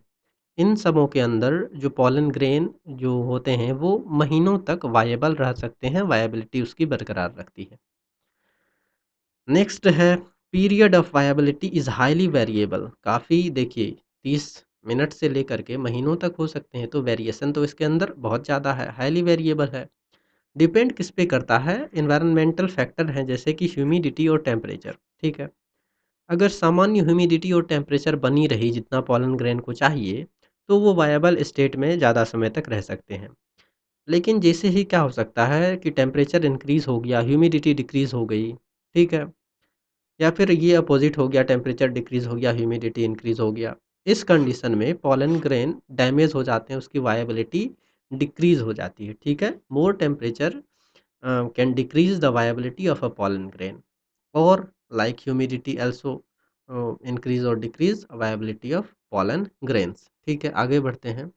इन सबों के अंदर जो पॉलन ग्रेन जो होते हैं वो महीनों तक वायबल रह सकते हैं, वायबिलिटी उसकी बरकरार रखती है। नेक्स्ट है period of viability is highly variable. काफ़ी देखिए 30 मिनट से लेकर के महीनों तक हो सकते हैं, तो वेरिएशन तो इसके अंदर बहुत ज़्यादा है, हाईली वेरिएबल है। डिपेंड किस पे करता है? एनवायरनमेंटल फैक्टर हैं जैसे कि ह्यूमिडिटी और टेम्परेचर, ठीक है? अगर सामान्य ह्यूमिडिटी और टेम्परेचर बनी रही जितना पॉलन ग्रेन को चाहिए, तो वो वायबल स्टेट में ज़्यादा समय तक रह सकते हैं। लेकिन जैसे ही क्या हो सकता है कि टेम्परेचर इंक्रीज़ हो गया, ह्यूमिडिटी डिक्रीज़ हो गई, ठीक है? या फिर ये अपोज़िट हो गया, टेम्परेचर डिक्रीज़ हो गया, ह्यूमिडिटी इंक्रीज़ हो गया। इस कंडीशन में पॉलन ग्रेन डैमेज हो जाते हैं, उसकी वायबिलिटी डिक्रीज़ हो जाती है, ठीक है? मोर temperature can decrease the viability of a pollen grain, or like humidity also increase or decrease viability of pollen grains। ठीक है, आगे बढ़ते हैं।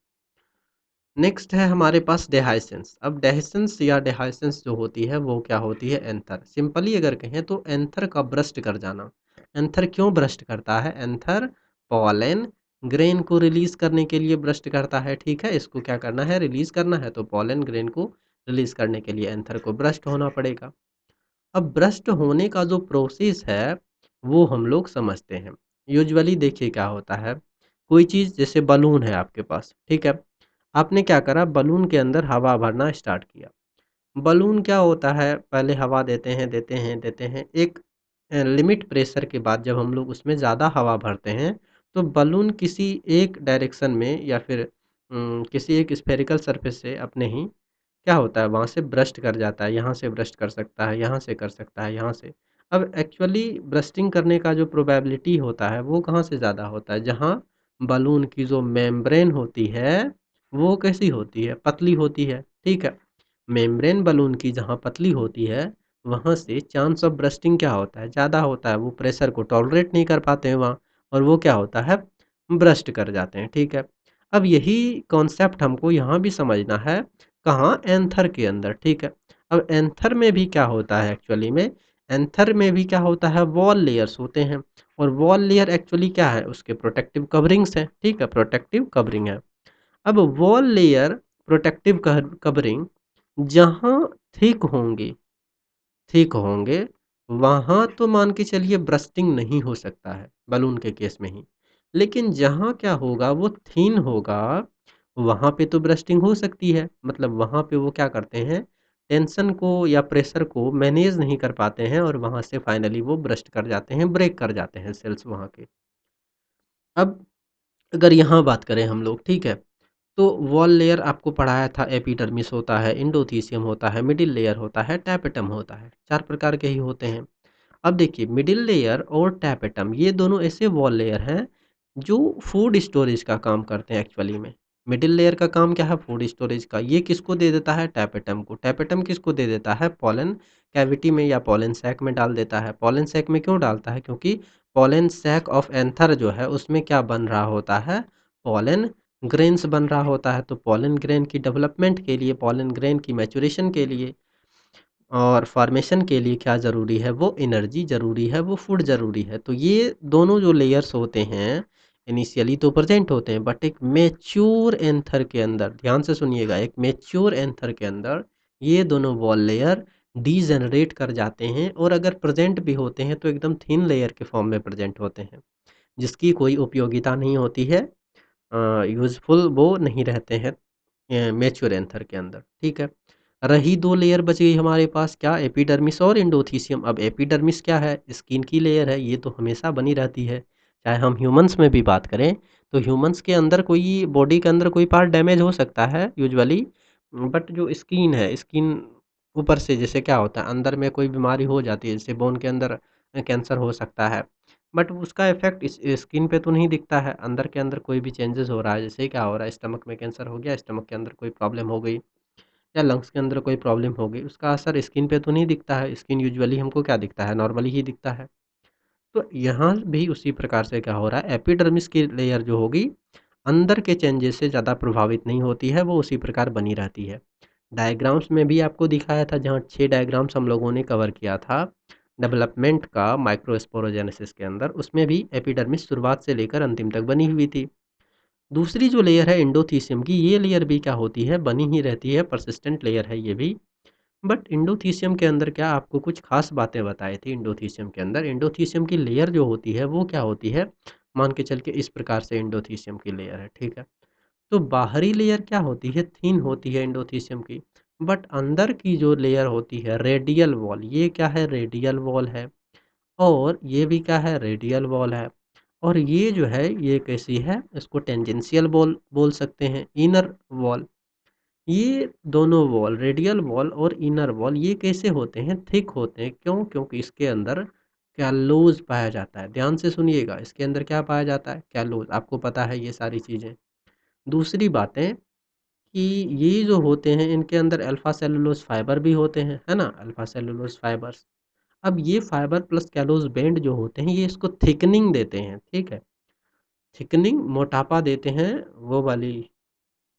नेक्स्ट है हमारे पास डेहाइसेंस। अब डेहाइसेंस या डेहाइसेंस जो होती है वो क्या होती है? एंथर। सिंपली अगर कहें तो एंथर का ब्रस्ट कर जाना। एंथर क्यों ब्रस्ट करता है? एंथर पॉलन ग्रेन को रिलीज करने के लिए ब्रस्ट करता है, ठीक है? इसको क्या करना है? रिलीज करना है, तो पॉलन ग्रेन को रिलीज करने के लिए एंथर को ब्रस्ट होना पड़ेगा। अब ब्रस्ट होने का जो प्रोसेस है वो हम लोग समझते हैं। यूजुअली देखिए क्या होता है, कोई चीज़ जैसे बलून है आपके पास, ठीक है? आपने क्या करा, बलून के अंदर हवा भरना स्टार्ट किया। बलून क्या होता है, पहले हवा देते हैं, एक लिमिट प्रेशर के बाद जब हम लोग उसमें ज़्यादा हवा भरते हैं, तो बलून किसी एक डायरेक्शन में या फिर किसी एक स्फेरिकल सरफेस से अपने ही क्या होता है, वहाँ से ब्रस्ट कर जाता है, यहाँ से ब्रस्ट कर सकता है, यहाँ से कर सकता है, यहाँ से। अब एक्चुअली ब्रस्टिंग करने का जो प्रोबेबिलिटी होता है, वो कहाँ से ज़्यादा होता है? जहाँ बलून की जो मेम्ब्रेन होती है, वो कैसी होती है? पतली होती है, ठीक है? मेम्ब्रेन बलून की जहाँ पतली होती है, वहाँ से चांस ऑफ ब्रस्टिंग क्या होता है? ज़्यादा होता है। वो प्रेशर को टॉलरेट नहीं कर पाते हैं वहाँ, और वो क्या होता है? ब्रस्ट कर जाते हैं, ठीक है? अब यही कॉन्सेप्ट हमको यहाँ भी समझना है, कहाँ? एंथर के अंदर, ठीक है? अब एंथर में भी क्या होता है एक्चुअली में? एंथर में भी क्या होता है? वॉल लेयर्स होते हैं, और वॉल लेयर एक्चुअली क्या है? उसके प्रोटेक्टिव कवरिंग्स हैं, ठीक है? प्रोटेक्टिव कवरिंग है। अब वॉल लेयर, प्रोटेक्टिव कवरिंग जहाँ थिक होंगे, वहाँ तो मान के चलिए ब्रस्टिंग नहीं हो सकता है, बलून के केस में ही। लेकिन जहाँ क्या होगा, वो थिन होगा, वहाँ पे तो ब्रस्टिंग हो सकती है। मतलब वहाँ पे वो क्या करते हैं, टेंशन को या प्रेशर को मैनेज नहीं कर पाते हैं, और वहाँ से फाइनली वो ब्रस्ट कर जाते हैं, ब्रेक कर जाते हैं सेल्स वहाँ के। अब अगर यहाँ बात करें हम लोग, ठीक है? तो वॉल लेयर आपको पढ़ाया था, एपिडर्मिस होता है, एंडोथीसियम होता है, मिडिल लेयर होता है, टैपेटम होता है। 4 प्रकार के ही होते हैं। अब देखिए मिडिल लेयर और टैपेटम ये दोनों ऐसे वॉल लेयर हैं जो फूड स्टोरेज का काम करते हैं एक्चुअली में। मिडिल लेयर का काम क्या है? फूड स्टोरेज का। ये किसको दे देता है? टैपेटम को। टैपेटम किसको दे देता है? पॉलन कैविटी में या पॉलन सैक में डाल देता है। पॉलन सैक में क्यों डालता है? क्योंकि पॉलन सैक ऑफ एंथर जो है उसमें क्या बन रहा होता है? पॉलन ग्रेन्स बन रहा होता है। तो पॉलन ग्रेन की डेवलपमेंट के लिए, पॉलन ग्रेन की मैच्योरेशन के लिए और फॉर्मेशन के लिए क्या ज़रूरी है? वो एनर्जी ज़रूरी है, वो फूड ज़रूरी है। तो ये दोनों जो लेयर्स होते हैं, इनिशियली तो प्रेज़ेंट होते हैं, बट एक मैच्योर एंथर के अंदर, ध्यान से सुनिएगा, एक मैच्योर एंथर के अंदर ये दोनों वॉल लेयर डीजेनरेट कर जाते हैं, और अगर प्रेज़ेंट भी होते हैं तो एकदम थिन लेयर के फॉर्म में प्रेज़ेंट होते हैं, जिसकी कोई उपयोगिता नहीं होती है, यूज़फुल वो नहीं रहते हैं मैच्योर एंथर के अंदर, ठीक है? रही 2 लेयर बच गई हमारे पास, क्या? एपिडर्मिस और एंडोथीसियम। अब एपिडर्मिस क्या है? स्किन की लेयर है, ये तो हमेशा बनी रहती है। चाहे हम ह्यूमन्स में भी बात करें, तो ह्यूमन्स के अंदर कोई बॉडी के अंदर कोई पार्ट डैमेज हो सकता है यूजुअली, बट जो स्किन है, स्किन ऊपर से जैसे क्या होता है, अंदर में कोई बीमारी हो जाती है, जैसे बोन के अंदर कैंसर हो सकता है, बट उसका इफ़ेक्ट इस स्किन पे तो नहीं दिखता है। अंदर के अंदर कोई भी चेंजेज़ हो रहा है, जैसे क्या हो रहा है, स्टमक में कैंसर हो गया, स्टमक के अंदर कोई प्रॉब्लम हो गई, या लंग्स के अंदर कोई प्रॉब्लम हो गई, उसका असर स्किन पे तो नहीं दिखता है। स्किन यूजुअली हमको क्या दिखता है? नॉर्मली ही दिखता है। तो यहाँ भी उसी प्रकार से क्या हो रहा है, एपिडर्मिस की लेयर जो होगी, अंदर के चेंजेस से ज़्यादा प्रभावित नहीं होती है, वो उसी प्रकार बनी रहती है। डायग्राम्स में भी आपको दिखाया था, जहाँ 6 डायग्राम्स हम लोगों ने कवर किया था डेवलपमेंट का माइक्रोस्पोरोजेनेसिस के अंदर, उसमें भी एपिडर्मिस शुरुआत से लेकर अंतिम तक बनी हुई थी। दूसरी जो लेयर है एंडोथीसियम की, ये लेयर भी क्या होती है, बनी ही रहती है, परसिस्टेंट लेयर है ये भी। बट एंडोथीसियम के अंदर क्या आपको कुछ खास बातें बताई थी। एंडोथीसियम के अंदर एंडोथीसियम की लेयर जो होती है वो क्या होती है, मान के चल के इस प्रकार से एंडोथीसियम की लेयर है, ठीक है। तो बाहरी लेयर क्या होती है, थिन होती है एंडोथीसियम की। बट अंदर की जो लेयर होती है रेडियल वॉल, ये क्या है, रेडियल वॉल है। और ये भी क्या है, रेडियल वॉल है। और ये जो है ये कैसी है, इसको टेंजेंशियल वॉल बोल सकते हैं, इनर वॉल। ये दोनों वॉल, रेडियल वॉल और इनर वॉल, ये कैसे होते हैं, थिक होते हैं। क्यों? क्योंकि इसके अंदर कैलोज पाया जाता है। ध्यान से सुनिएगा, इसके अंदर क्या पाया जाता है, कैलोज। आपको पता है ये सारी चीज़ें। दूसरी बातें कि ये जो होते हैं इनके अंदर अल्फा सेलुलोज फाइबर भी होते हैं, है ना, अल्फा सेलुलोज फाइबर्स। अब ये फाइबर प्लस कैलोज बैंड जो होते हैं ये इसको थिकनिंग देते हैं, ठीक है। थिकनिंग, मोटापा देते हैं, वो वाली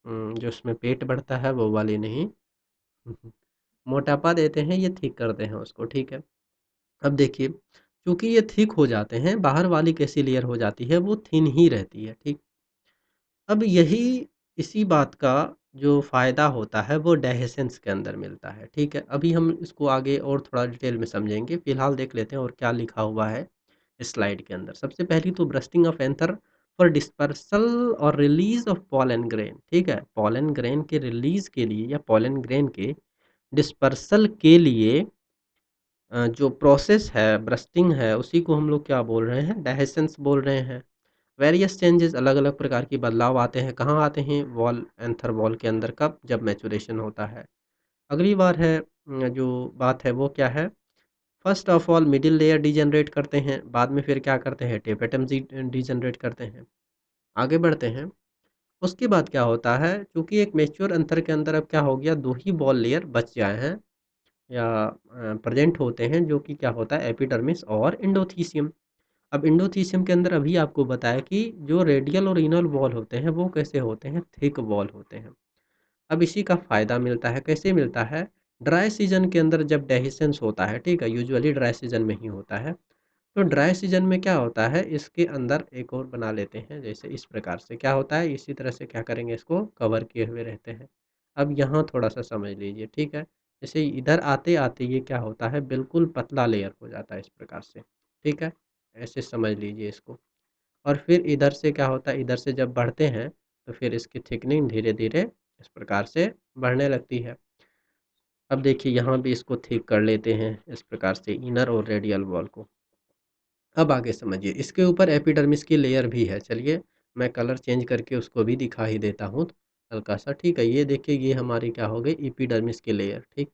जो उसमें पेट बढ़ता है वो वाली नहीं। मोटापा देते हैं, ये थिक करते हैं उसको, ठीक है। अब देखिए, चूंकि ये थिक हो जाते हैं, बाहर वाली कैसी लेयर हो जाती है, वो थिन ही रहती है, ठीक। अब यही, इसी बात का जो फ़ायदा होता है वो डेhiscence के अंदर मिलता है, ठीक है। अभी हम इसको आगे और थोड़ा डिटेल में समझेंगे, फिलहाल देख लेते हैं और क्या लिखा हुआ है इस स्लाइड के अंदर। सबसे पहली तो bursting of anther for dispersal और रिलीज ऑफ पॉलन ग्रेन, ठीक है। पॉलन ग्रेन के रिलीज के लिए या पॉलन ग्रेन के डिस्पर्सल के लिए जो प्रोसेस है, ब्रस्टिंग है, उसी को हम लोग क्या बोल रहे हैं, डेhiscence बोल रहे हैं। वेरियस चेंजेस, अलग अलग प्रकार के बदलाव आते हैं, कहाँ आते हैं, वॉल, एंथर वॉल के अंदर, कब, जब मैचुरेशन होता है। अगली बार है जो बात है वो क्या है, first of all middle layer degenerate करते हैं, बाद में फिर क्या करते हैं, टेपेटम डिजनरेट करते हैं। आगे बढ़ते हैं, उसके बाद क्या होता है, क्योंकि एक मेच्योर एंथर के अंदर अब क्या हो गया, दो ही बॉल लेयर बच जाए हैं या प्रेजेंट होते हैं, जो कि क्या होता है, एपिडर्मिस और इंडोथीसियम। अब इंडोथीसियम के अंदर अभी आपको बताया कि जो रेडियल और इनर वॉल होते हैं वो कैसे होते हैं, थिक वॉल होते हैं। अब इसी का फ़ायदा मिलता है, कैसे मिलता है, ड्राई सीजन के अंदर जब डेहिसेंस होता है, ठीक है, यूजुअली ड्राई सीजन में ही होता है। तो ड्राई सीजन में क्या होता है, इसके अंदर एक और बना लेते हैं, जैसे इस प्रकार से क्या होता है, इसी तरह से क्या करेंगे, इसको कवर किए हुए रहते हैं। अब यहाँ थोड़ा सा समझ लीजिए, ठीक है। जैसे इधर आते आते ये क्या होता है, बिल्कुल पतला लेयर हो जाता है इस प्रकार से, ठीक है। ऐसे समझ लीजिए इसको। और फिर इधर से क्या होता है, इधर से जब बढ़ते हैं तो फिर इसकी थिकनिंग धीरे धीरे इस प्रकार से बढ़ने लगती है। अब देखिए यहाँ भी इसको थिक कर लेते हैं इस प्रकार से, इनर और रेडियल वॉल को। अब आगे समझिए, इसके ऊपर एपिडर्मिस की लेयर भी है। चलिए मैं कलर चेंज करके उसको भी दिखा ही देता हूँ हल्का सा, ठीक है। ये देखिए, ये हमारी क्या हो गई, एपिडर्मिस की लेयर, ठीक।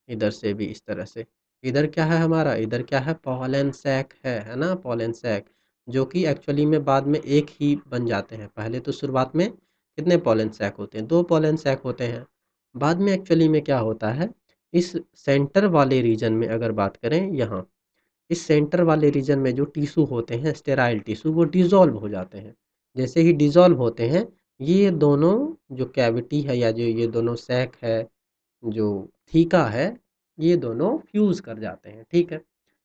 इधर से भी इस तरह से। इधर क्या है हमारा, इधर क्या है, पॉलन सैक है ना, पॉलन सैक, जो कि एक्चुअली में बाद में एक ही बन जाते हैं। पहले तो शुरुआत में कितने पॉलन सैक होते हैं, दो पॉलन सैक होते हैं। बाद में एक्चुअली में क्या होता है, इस सेंटर वाले रीजन में अगर बात करें, यहाँ इस सेंटर वाले रीजन में जो टिश्यू होते हैं, स्टेराइल टिश्यू, वो डिज़ोल्व हो जाते हैं। जैसे ही डिज़ोल्व होते हैं, ये दोनों जो कैविटी है या जो ये दोनों सैक है, जो थीका है, ये दोनों फ्यूज़ कर जाते हैं, ठीक है।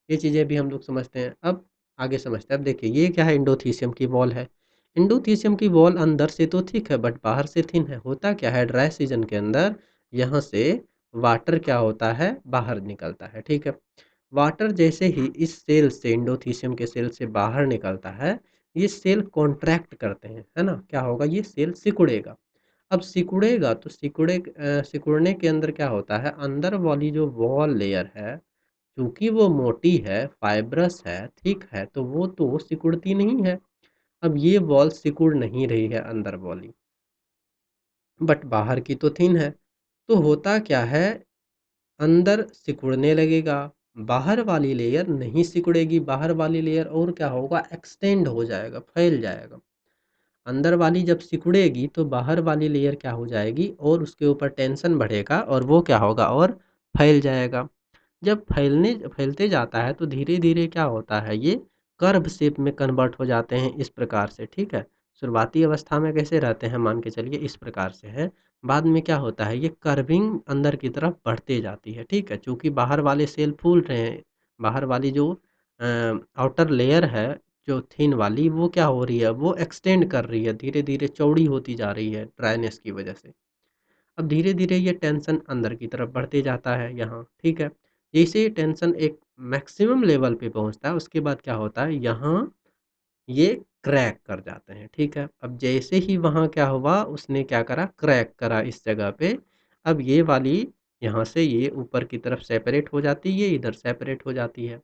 ये चीज़ें भी हम लोग समझते हैं। अब आगे समझते हैं। अब देखिए ये क्या है, एंडोथीसियम की वॉल है। एंडोथीसियम की वॉल अंदर से तो थिक है बट बाहर से थिन है। होता क्या है, ड्राई सीजन के अंदर यहाँ से वाटर क्या होता है, बाहर निकलता है, ठीक है। वाटर जैसे ही इस सेल से, एंडोथीसियम के सेल से बाहर निकलता है, ये सेल कॉन्ट्रैक्ट करते हैं, है ना। क्या होगा, ये सेल सिकुड़ेगा। अब सिकुड़ेगा तो सिकुड़ने के अंदर क्या होता है, अंदर वाली जो वॉल लेयर है, चूंकि वो मोटी है, फाइब्रस है, थिक है, तो वो तो सिकुड़ती नहीं है। अब ये वॉल सिकुड़ नहीं रही है अंदर वाली, बट बाहर की तो थिन है। तो होता क्या है, अंदर सिकुड़ने लगेगा, बाहर वाली लेयर नहीं सिकुड़ेगी। बाहर वाली लेयर और क्या होगा, एक्सटेंड हो जाएगा, फैल जाएगा। अंदर वाली जब सिकुड़ेगी तो बाहर वाली लेयर क्या हो जाएगी, और उसके ऊपर टेंशन बढ़ेगा और वो क्या होगा, और फैल जाएगा। जब फैलते जाता है तो धीरे धीरे क्या होता है, ये कर्व शेप में कन्वर्ट हो जाते हैं इस प्रकार से, ठीक है। शुरुआती अवस्था में कैसे रहते हैं मान के चलिए इस प्रकार से है। बाद में क्या होता है ये कर्विंग अंदर की तरफ बढ़ते जाती है, ठीक है? चूँकि बाहर वाले सेल फूल रहे हैं, बाहर वाली जो आउटर लेयर है जो थिन वाली वो क्या हो रही है वो एक्सटेंड कर रही है, धीरे-धीरे चौड़ी होती जा रही है ड्राइनेस की वजह से। अब धीरे-धीरे ये टेंशन अंदर की तरफ बढ़ते जाता है यहाँ, ठीक है? जैसे ये टेंशन एक मैक्सिमम लेवल पे पहुँचता है उसके बाद क्या होता है यहाँ ये क्रैक कर जाते हैं, ठीक है? अब जैसे ही वहाँ क्या हुआ उसने क्या करा क्रैक करा इस जगह पे, अब ये वाली यहाँ से ये ऊपर की तरफ सेपरेट हो जाती है, ये इधर सेपरेट हो जाती है।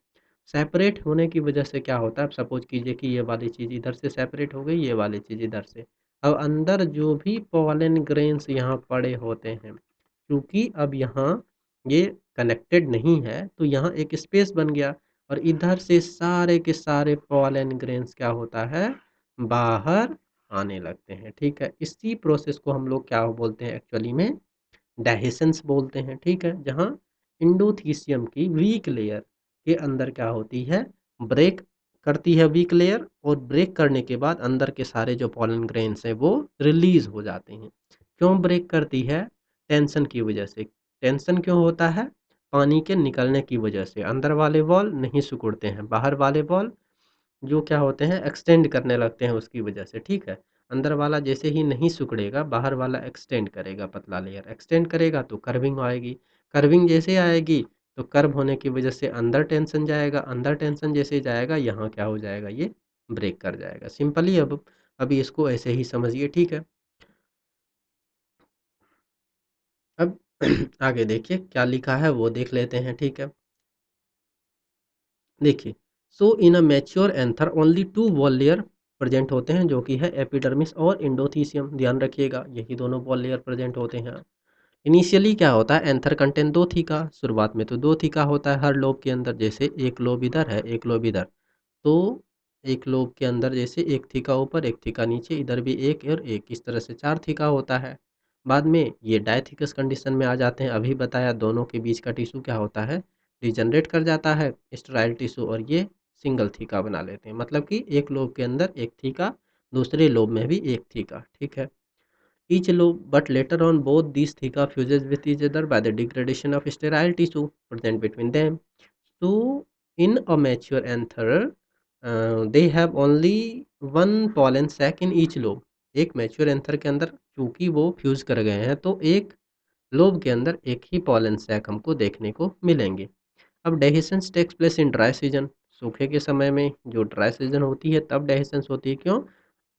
सेपरेट होने की वजह से क्या होता है अब सपोज़ कीजिए कि ये वाली चीज़ इधर से सेपरेट हो गई, ये वाली चीज़ इधर से। अब अंदर जो भी पॉलन ग्रेन्स यहाँ पड़े होते हैं, क्योंकि अब यहाँ ये कनेक्टेड नहीं है, तो यहाँ एक स्पेस बन गया और इधर से सारे के सारे पॉलन ग्रेन्स क्या होता है, बाहर आने लगते हैं, ठीक है? इसी प्रोसेस को हम लोग क्या बोलते हैं एक्चुअली में डेhiscence बोलते हैं, ठीक है? जहाँ एंडोथेलियम की वीक लेयर के अंदर क्या होती है, ब्रेक करती है वीक लेयर और ब्रेक करने के बाद अंदर के सारे जो पॉलन ग्रेन्स हैं वो रिलीज़ हो जाते हैं। क्यों ब्रेक करती है? टेंशन की वजह से। टेंशन क्यों होता है? पानी के निकलने की वजह से। अंदर वाले वॉल नहीं सिकुड़ते हैं, बाहर वाले वॉल जो क्या होते हैं एक्सटेंड करने लगते हैं उसकी वजह से, ठीक है? अंदर वाला जैसे ही नहीं सिकुड़ेगा, बाहर वाला एक्सटेंड करेगा पतला लेयर, एक्सटेंड करेगा तो कर्विंग आएगी, कर्विंग जैसे आएगी तो कर्व होने की वजह से अंदर टेंशन जाएगा, अंदर टेंशन जैसे जाएगा यहाँ क्या हो जाएगा ये ब्रेक कर जाएगा। सिंपली अब अभी इसको ऐसे ही समझिए, ठीक है? अब आगे देखिए क्या लिखा है वो देख लेते हैं, ठीक है? देखिए, so in a mature anther only 2 wall layer present होते हैं जो कि है एपिडर्मिस और एंडोथेलियम, ध्यान रखिएगा यही दोनों वॉल लेयर प्रेजेंट होते हैं। इनिशियली क्या होता है एंथर कंटेंट 2 थीका, शुरुआत में तो 2 थीका होता है हर लोब के अंदर, जैसे एक लोब इधर है एक लोब इधर, तो एक लोब के अंदर जैसे एक थीका ऊपर एक थीका नीचे, इधर भी एक और एक, इस तरह से 4 थीका होता है। बाद में ये डायथीकस कंडीशन में आ जाते हैं, अभी बताया दोनों के बीच का टिश्यू क्या होता है डिजनरेट कर जाता है स्टेराइल टिश्यू और ये सिंगल थीका बना लेते हैं, मतलब कि एक लोब के अंदर एक थीका, दूसरे लोब में भी एक थीका, ठीक है? Each lobe, but later on both these theca fuses with each other by the degradation of sterile tissue present between them. So, in a mature anther, they have only one pollen sac in each lobe. एक मैच्योर एंथर के अंदर चूंकि वो फ्यूज कर गए हैं तो एक लोब के अंदर एक ही पॉलन सैक हमको देखने को मिलेंगे। अब dehiscence takes place in dry season, सूखे के समय में जो ड्राई सीजन होती है तब डेहिसेंस होती है, क्यों?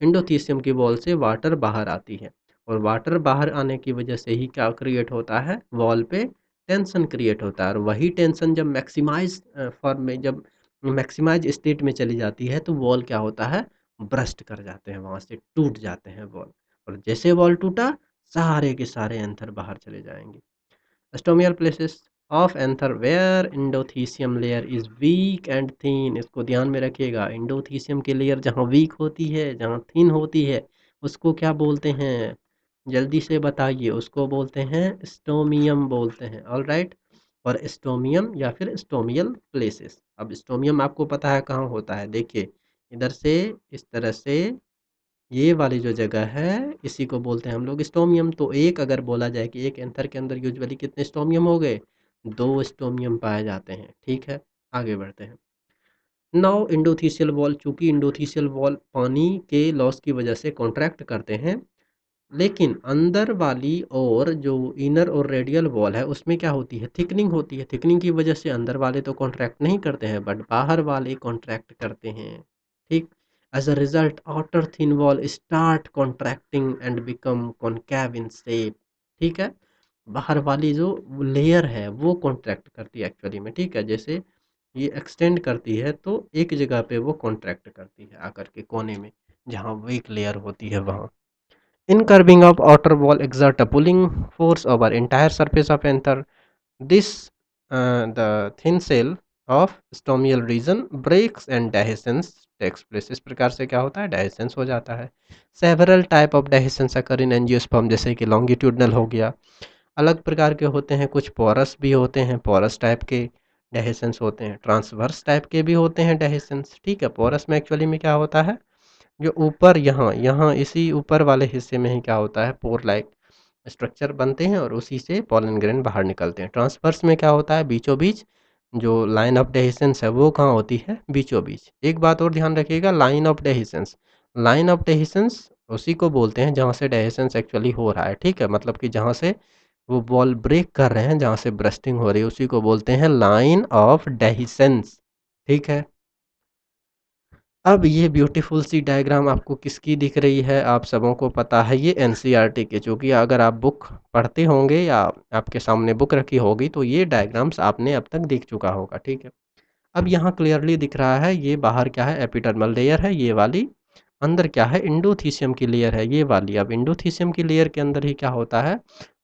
एंडोथेलियम की वॉल से वाटर बाहर आती है और वाटर बाहर आने की वजह से ही क्या क्रिएट होता है वॉल पे टेंशन क्रिएट होता है और वही टेंशन जब मैक्सिमाइज फॉर्म में जब मैक्सिमाइज स्टेट में चली जाती है तो वॉल क्या होता है ब्रस्ट कर जाते हैं, वहाँ से टूट जाते हैं वॉल और जैसे वॉल टूटा सारे के सारे एंथर बाहर चले जाएंगे। Stomial places of anther where endothelium layer is weak and thin, इसको ध्यान में रखिएगा, एंडोथीसियम की लेयर जहाँ वीक होती है जहाँ थिन होती है उसको क्या बोलते हैं जल्दी से बताइए, उसको बोलते हैं स्टोमियम बोलते हैं, ऑल राइट? और स्टोमियम या फिर स्टोमियल प्लेसेस, अब स्टोमियम आपको पता है कहाँ होता है, देखिए इधर से इस तरह से ये वाली जो जगह है इसी को बोलते हैं हम लोग स्टोमियम। तो एक अगर बोला जाए कि एक एंथर के अंदर यूजुअली कितने स्टोमियम हो गए, 2 स्टोमियम पाए जाते हैं, ठीक है? आगे बढ़ते हैं। नाउ एंडोथेलियल वॉल, चूंकि एंडोथेलियल वॉल पानी के लॉस की वजह से कॉन्ट्रैक्ट करते हैं, लेकिन अंदर वाली और जो इनर और रेडियल वॉल है उसमें क्या होती है थिकनिंग होती है, थिकनिंग की वजह से अंदर वाले तो कॉन्ट्रैक्ट नहीं करते हैं बट बाहर वाले कॉन्ट्रैक्ट करते हैं, ठीक? As a result outer thin wall start contracting and become concave in shape, ठीक है? बाहर वाली जो लेयर है वो कॉन्ट्रैक्ट करती है एक्चुअली में, ठीक है? जैसे ये एक्सटेंड करती है तो एक जगह पे वो कॉन्ट्रैक्ट करती है आकर के कोने में जहाँ वीक लेयर होती है वहाँ। In curving of outer wall exert a pulling force over entire surface of anther. This the thin shell of stomial region breaks and dehiscence takes place. इस प्रकार से क्या होता है dehiscence हो जाता है। Several type of dehiscence occur in angiosperm, जैसे कि longitudinal हो गया, अलग प्रकार के होते हैं, कुछ porous भी होते हैं, porous टाइप के dehiscence होते हैं, ट्रांसवर्स टाइप के भी होते हैं dehiscence, ठीक है? porous में एक्चुअली में क्या होता है जो ऊपर यहाँ यहाँ इसी ऊपर वाले हिस्से में ही क्या होता है, पोर लाइक स्ट्रक्चर बनते हैं और उसी से पॉलन ग्रेन बाहर निकलते हैं। ट्रांसवर्स में क्या होता है, बीचों बीच जो लाइन ऑफ डेहिसेंस है वो कहाँ होती है, बीचों बीच। एक बात और ध्यान रखिएगा, line of dehiscence, line of dehiscence उसी को बोलते हैं जहाँ से डेहिसेंस एक्चुअली हो रहा है, ठीक है, मतलब कि जहाँ से वो बॉल ब्रेक कर रहे हैं, जहाँ से ब्रस्टिंग हो रही है, उसी को बोलते हैं लाइन ऑफ डेहिसेंस, ठीक है। अब ये ब्यूटीफुल सी डायग्राम आपको किसकी दिख रही है, आप सबों को पता है ये एनसीईआरटी की, चूँकि अगर आप बुक पढ़ते होंगे या आपके सामने बुक रखी होगी तो ये डायग्राम्स आपने अब तक देख चुका होगा, ठीक है। अब यहाँ क्लियरली दिख रहा है ये बाहर क्या है, एपिडर्मल लेयर है ये वाली, अंदर क्या है, इंडोथीसियम की लेयर है ये वाली। अब इंडोथीसियम की लेयर के अंदर ही क्या होता है,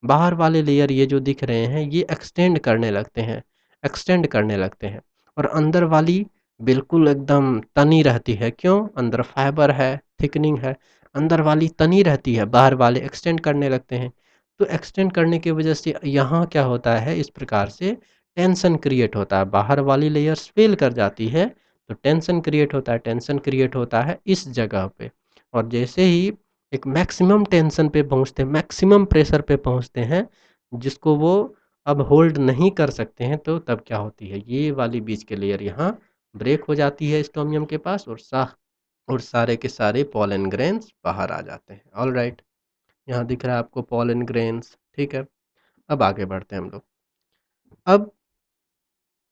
बाहर वाले लेयर ये जो दिख रहे हैं ये एक्सटेंड करने लगते हैं, एक्सटेंड करने लगते हैं, और अंदर वाली बिल्कुल एकदम तनी रहती है, क्यों, अंदर फाइबर है, थिकनिंग है, अंदर वाली तनी रहती है, बाहर वाले एक्सटेंड करने लगते हैं। तो एक्सटेंड करने की वजह से यहाँ क्या होता है, इस प्रकार से टेंशन क्रिएट होता है, बाहर वाली लेयर्स फेल कर जाती है तो टेंशन क्रिएट होता है, टेंशन क्रिएट होता है इस जगह पे। और जैसे ही एक मैक्सिमम टेंशन पे पहुंचते हैं, मैक्सिमम प्रेशर पे पहुंचते हैं, जिसको वो अब होल्ड नहीं कर सकते हैं, तो तब क्या होती है, ये वाली बीच के लेयर यहाँ ब्रेक हो जाती है स्टोमियम के पास, और सारे के सारे पॉलन ग्रेन्स बाहर आ जाते हैं। ऑल राइट, यहाँ दिख रहा है आपको पॉलन ग्रेन्स, ठीक है। अब आगे बढ़ते हैं हम लोग। अब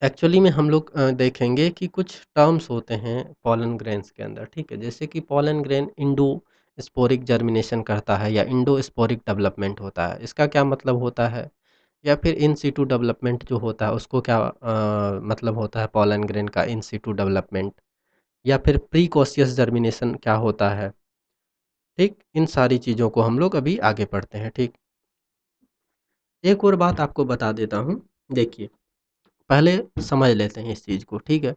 एक्चुअली में हम लोग देखेंगे कि कुछ टर्म्स होते हैं पॉलन ग्रेन्स के अंदर, ठीक है, जैसे कि pollen grain Indo sporic germination करता है या इंडो स्पोरिक डेवलपमेंट होता है, इसका क्या मतलब होता है, या फिर इन सीटू डेवलपमेंट जो होता है उसको क्या मतलब होता है पॉलन ग्रेन का इन सीटू डेवलपमेंट, या फिर प्रीकॉशियस जर्मिनेशन क्या होता है, ठीक, इन सारी चीज़ों को हम लोग अभी आगे पढ़ते हैं, ठीक। एक और बात आपको बता देता हूँ, देखिए पहले समझ लेते हैं इस चीज़ को, ठीक है।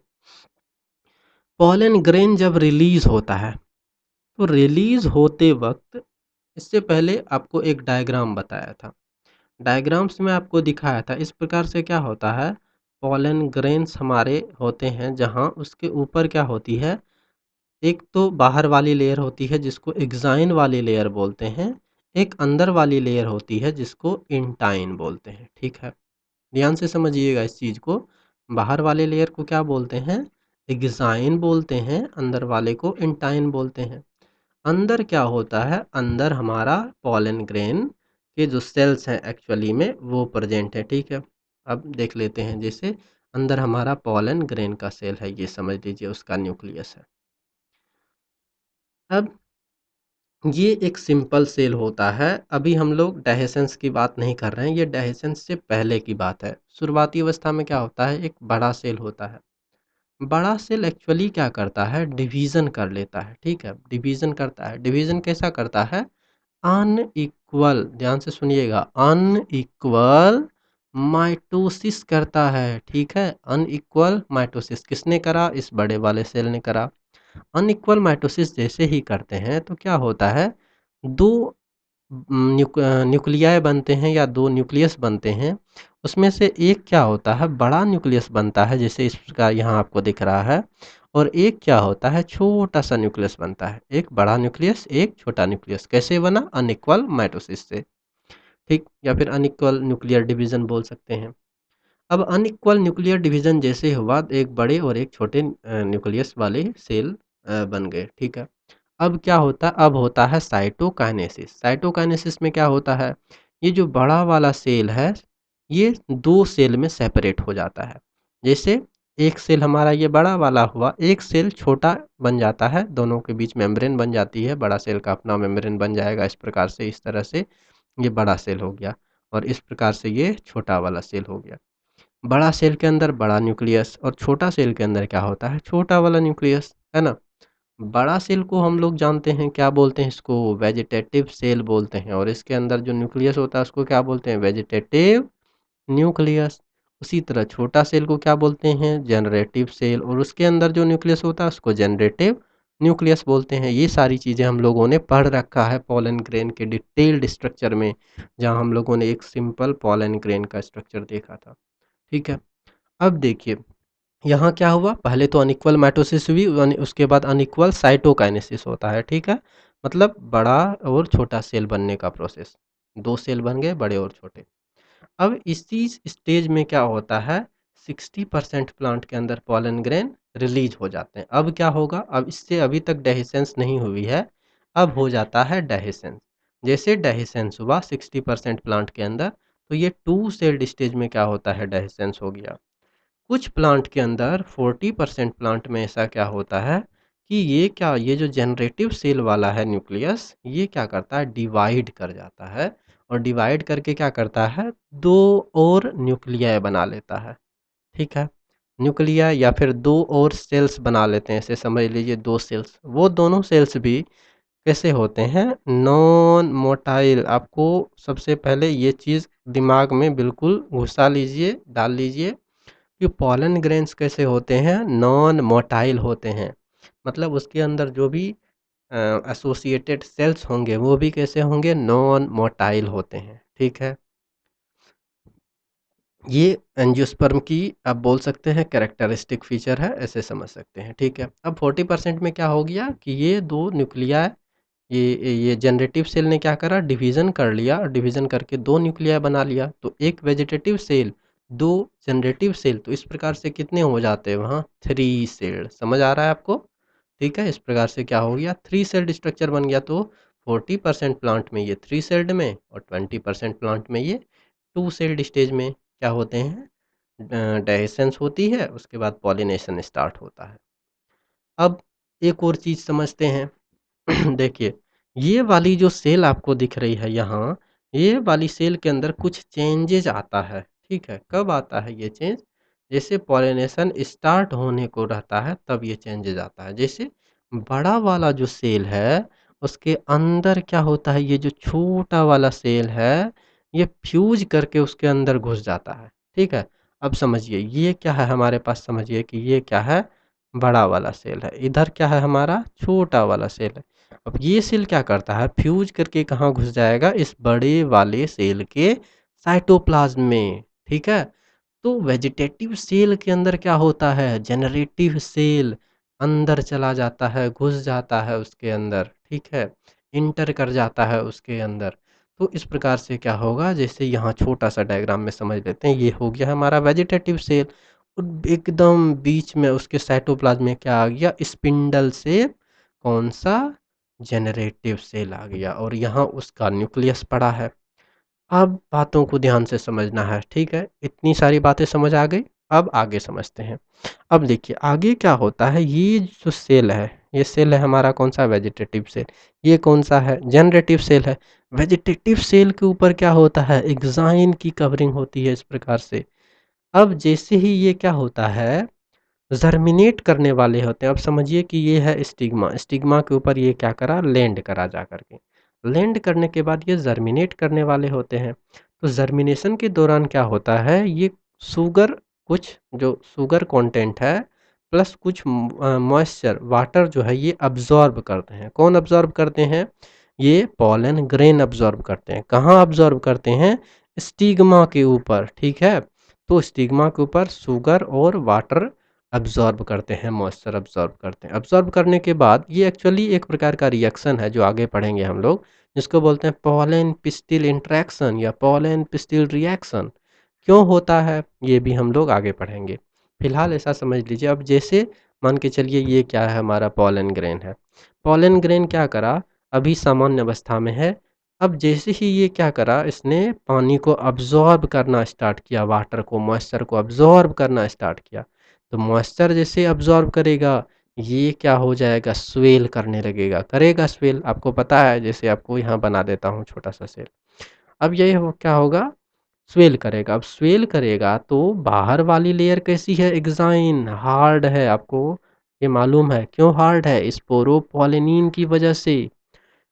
पॉलन ग्रेन जब रिलीज होता है तो रिलीज होते वक्त, इससे पहले आपको एक डायग्राम बताया था, डायग्राम्स में आपको दिखाया था इस प्रकार से क्या होता है, पॉलन ग्रेन्स हमारे होते हैं जहां उसके ऊपर क्या होती है, एक तो बाहर वाली लेयर होती है जिसको एग्जाइन वाली लेयर बोलते हैं, एक अंदर वाली लेयर होती है जिसको इंटाइन बोलते हैं, ठीक है। ध्यान से समझिएगा इस चीज़ को, बाहर वाले लेयर को क्या बोलते हैं, एग्जाइन बोलते हैं, अंदर वाले को इंटाइन बोलते हैं। अंदर क्या होता है, अंदर हमारा पॉलन ग्रेन के जो सेल्स हैं एक्चुअली में वो प्रेजेंट है, ठीक है। अब देख लेते हैं, जैसे अंदर हमारा पॉलन ग्रेन का सेल है, ये समझ लीजिए उसका न्यूक्लियस है। अब ये एक सिंपल सेल होता है, अभी हम लोग डेhiscence की बात नहीं कर रहे हैं, ये डेhiscence से पहले की बात है। शुरुआती अवस्था में क्या होता है, एक बड़ा सेल होता है, बड़ा सेल एक्चुअली क्या करता है, डिवीज़न कर लेता है, ठीक है, डिवीज़न करता है। डिवीज़न कैसा करता है, अनइक्वल, ध्यान से सुनिएगा, अनइक्वल माइटोसिस करता है, ठीक है, अनइक्वल माइटोसिस किसने करा, इस बड़े वाले सेल ने करा। अनइक्वल माइटोसिस जैसे ही करते हैं तो क्या होता है, दो न्यूक्लियाई बनते हैं या दो न्यूक्लियस बनते हैं, उसमें से एक क्या होता है, बड़ा न्यूक्लियस बनता है जैसे इस प्रकार यहाँ आपको दिख रहा है, और एक क्या होता है, छोटा सा न्यूक्लियस बनता है, एक बड़ा न्यूक्लियस एक छोटा न्यूक्लियस, कैसे बना, अनइक्वल माइटोसिस से, ठीक, या फिर अनइक्वल न्यूक्लियर डिवीजन बोल सकते हैं। अब अनइक्वल न्यूक्लियर डिवीजन जैसे हुआ तो एक बड़े और एक छोटे न्यूक्लियस वाले सेल बन गए, ठीक है। अब क्या होता है, अब होता है साइटोकाइनेसिस। साइटोकाइनेसिस में क्या होता है, ये जो बड़ा वाला सेल है ये दो सेल में सेपरेट हो जाता है, जैसे एक सेल हमारा ये बड़ा वाला हुआ, एक सेल छोटा बन जाता है, दोनों के बीच मेम्ब्रेन बन जाती है, बड़ा सेल का अपना मेम्ब्रेन बन जाएगा, इस प्रकार से, इस तरह से ये बड़ा सेल हो गया, और इस प्रकार से ये छोटा वाला सेल हो गया। बड़ा सेल के अंदर बड़ा न्यूक्लियस और छोटा सेल के अंदर क्या होता है, छोटा वाला न्यूक्लियस, है ना। बड़ा सेल को हम लोग जानते हैं क्या बोलते हैं, इसको वेजिटेटिव सेल बोलते हैं, और इसके अंदर जो न्यूक्लियस होता है उसको क्या बोलते हैं, वेजिटेटिव न्यूक्लियस। उसी तरह छोटा सेल को क्या बोलते हैं, जनरेटिव सेल, और उसके अंदर जो न्यूक्लियस होता है उसको जनरेटिव न्यूक्लियस बोलते हैं। ये सारी चीज़ें हम लोगों ने पढ़ रखा है पॉलन ग्रेन के डिटेल्ड स्ट्रक्चर में, जहाँ हम लोगों ने एक सिंपल पॉलन ग्रेन का स्ट्रक्चर देखा था, ठीक है। अब देखिए यहाँ क्या हुआ, पहले तो अनइक्वल माइटोसिस हुई, उसके बाद अनइक्वल साइटोकाइनेसिस होता है, ठीक है। मतलब बड़ा और छोटा सेल बनने का प्रोसेस, दो सेल बन गए बड़े और छोटे। अब इसी स्टेज में क्या होता है, 60% प्लांट के अंदर पॉलन ग्रेन रिलीज हो जाते हैं। अब क्या होगा, अब इससे अभी तक डेहिसेंस नहीं हुई है, अब हो जाता है डेहिसेंस। जैसे डेहिसेंस हुआ 60% प्लांट के अंदर, तो ये टू सेल्ड स्टेज में क्या होता है, डेहिसेंस हो गया। कुछ प्लांट के अंदर 40% प्लांट में ऐसा क्या होता है कि ये जो जनरेटिव सेल वाला है न्यूक्लियस, ये क्या करता है, डिवाइड कर जाता है, और डिवाइड करके क्या करता है, दो और न्यूक्लियाई बना लेता है, ठीक है। न्यूक्लियाई या फिर दो और सेल्स बना लेते हैं, ऐसे समझ लीजिए दो सेल्स। वो दोनों सेल्स भी कैसे होते हैं, नॉन मोटाइल। आपको सबसे पहले ये चीज़ दिमाग में बिल्कुल घुसा लीजिए, डाल लीजिए कि पॉलन ग्रेन्स कैसे होते हैं, नॉन मोटाइल होते हैं। मतलब उसके अंदर जो भी एसोसिएटेड सेल्स होंगे वो भी कैसे होंगे, नॉन मोटाइल होते हैं, ठीक है। ये एंजियोस्पर्म की आप बोल सकते हैं कैरेक्टरिस्टिक फीचर है, ऐसे समझ सकते हैं, ठीक है। अब 40% में क्या हो गया कि ये दो न्यूक्लिया, ये जनरेटिव सेल ने क्या करा, डिवीज़न कर लिया, और डिवीज़न करके दो न्यूक्लिया बना लिया। तो एक वेजिटेटिव सेल, दो जनरेटिव सेल, तो इस प्रकार से कितने हो जाते हैं वहाँ, थ्री सेल। समझ आ रहा है आपको, ठीक है। इस प्रकार से क्या हो गया, थ्री सेल्ड स्ट्रक्चर बन गया। तो 40% प्लांट में ये थ्री सेल्ड में, और 20% प्लांट में ये टू सेल्ड स्टेज में क्या होते हैं, डाइजेशन होती है, उसके बाद पॉलिनेशन स्टार्ट होता है। अब एक और चीज़ समझते हैं। देखिए, ये वाली जो सेल आपको दिख रही है यहाँ, ये वाली सेल के अंदर कुछ चेंजेज आता है, ठीक है। कब आता है ये चेंज, जैसे पॉलिनेशन स्टार्ट होने को रहता है तब ये चेंजेज आता है। जैसे बड़ा वाला जो सेल है, उसके अंदर क्या होता है, ये जो छोटा वाला सेल है, ये फ्यूज करके उसके अंदर घुस जाता है, ठीक है। अब समझिए ये क्या है हमारे पास, समझिए कि ये क्या है, बड़ा वाला सेल है, इधर क्या है हमारा, छोटा वाला सेल है। अब ये सेल क्या करता है, फ्यूज करके कहाँ घुस जाएगा, इस बड़े वाले सेल के साइटोप्लाज्म में, ठीक है। तो वेजिटेटिव सेल के अंदर क्या होता है, जनरेटिव सेल अंदर चला जाता है, घुस जाता है उसके अंदर, ठीक है, इंटर कर जाता है उसके अंदर। तो इस प्रकार से क्या होगा, जैसे यहाँ छोटा सा डायग्राम में समझ लेते हैं, ये हो गया हमारा वेजिटेटिव सेल, और एकदम बीच में उसके साइटोप्लाज्म में क्या आ गया, स्पिंडल से कौन सा, जनरेटिव सेल आ गया, और यहाँ उसका न्यूक्लियस पड़ा है। अब बातों को ध्यान से समझना है, ठीक है। इतनी सारी बातें समझ आ गई, अब आगे समझते हैं। अब देखिए आगे क्या होता है, ये जो सेल है, ये सेल है हमारा कौन सा, वेजिटेटिव सेल। ये कौन सा है, जनरेटिव सेल है। वेजिटेटिव सेल के ऊपर क्या होता है, एग्जाइन की कवरिंग होती है इस प्रकार से। अब जैसे ही ये क्या होता है, जर्मिनेट करने वाले होते हैं। अब समझिए कि ये है स्टिग्मा, स्टिग्मा के ऊपर ये क्या करा, लैंड करा जा करके। लैंड करने के बाद ये जर्मिनेट करने वाले होते हैं। तो जर्मिनेशन के दौरान क्या होता है, ये शुगर, कुछ जो शुगर कंटेंट है प्लस कुछ मॉइस्चर वाटर जो है, ये अब्जॉर्ब करते हैं। कौन अब्जॉर्ब करते हैं, ये पॉलन ग्रेन अब्जॉर्ब करते हैं। कहाँ अब्जॉर्ब करते हैं, स्टिग्मा के ऊपर, ठीक है। तो स्टिग्मा के ऊपर शुगर और वाटर अब्ज़ॉर्ब करते हैं, मॉइस्चर अब्ज़ॉर्ब करते हैं। अब्ज़ॉर्ब करने के बाद ये एक्चुअली एक प्रकार का रिएक्शन है जो आगे पढ़ेंगे हम लोग, जिसको बोलते हैं पॉलन पिस्टिल इंटरेक्शन या पॉलन पिस्टिल रिएक्शन। क्यों होता है ये भी हम लोग आगे पढ़ेंगे। फिलहाल ऐसा समझ लीजिए, अब जैसे मान के चलिए ये क्या है, हमारा पॉलन ग्रेन है। पॉलन ग्रेन क्या करा, अभी सामान्य अवस्था में है। अब जैसे ही ये क्या करा, इसने पानी को अब्ज़ॉर्ब करना स्टार्ट किया, वाटर को, मॉइस्चर को अब्ज़ॉर्ब करना स्टार्ट किया। तो मॉइस्चर जैसे अब्ज़ॉर्ब करेगा, ये क्या हो जाएगा, स्वेल करने लगेगा, करेगा स्वेल। आपको पता है, जैसे आपको यहाँ बना देता हूँ छोटा सा सेल। अब ये क्या होगा, स्वेल करेगा। अब स्वेल करेगा तो बाहर वाली लेयर कैसी है, एक्साइन हार्ड है, आपको ये मालूम है। क्यों हार्ड है, स्पोरोपोलिनिन की वजह से।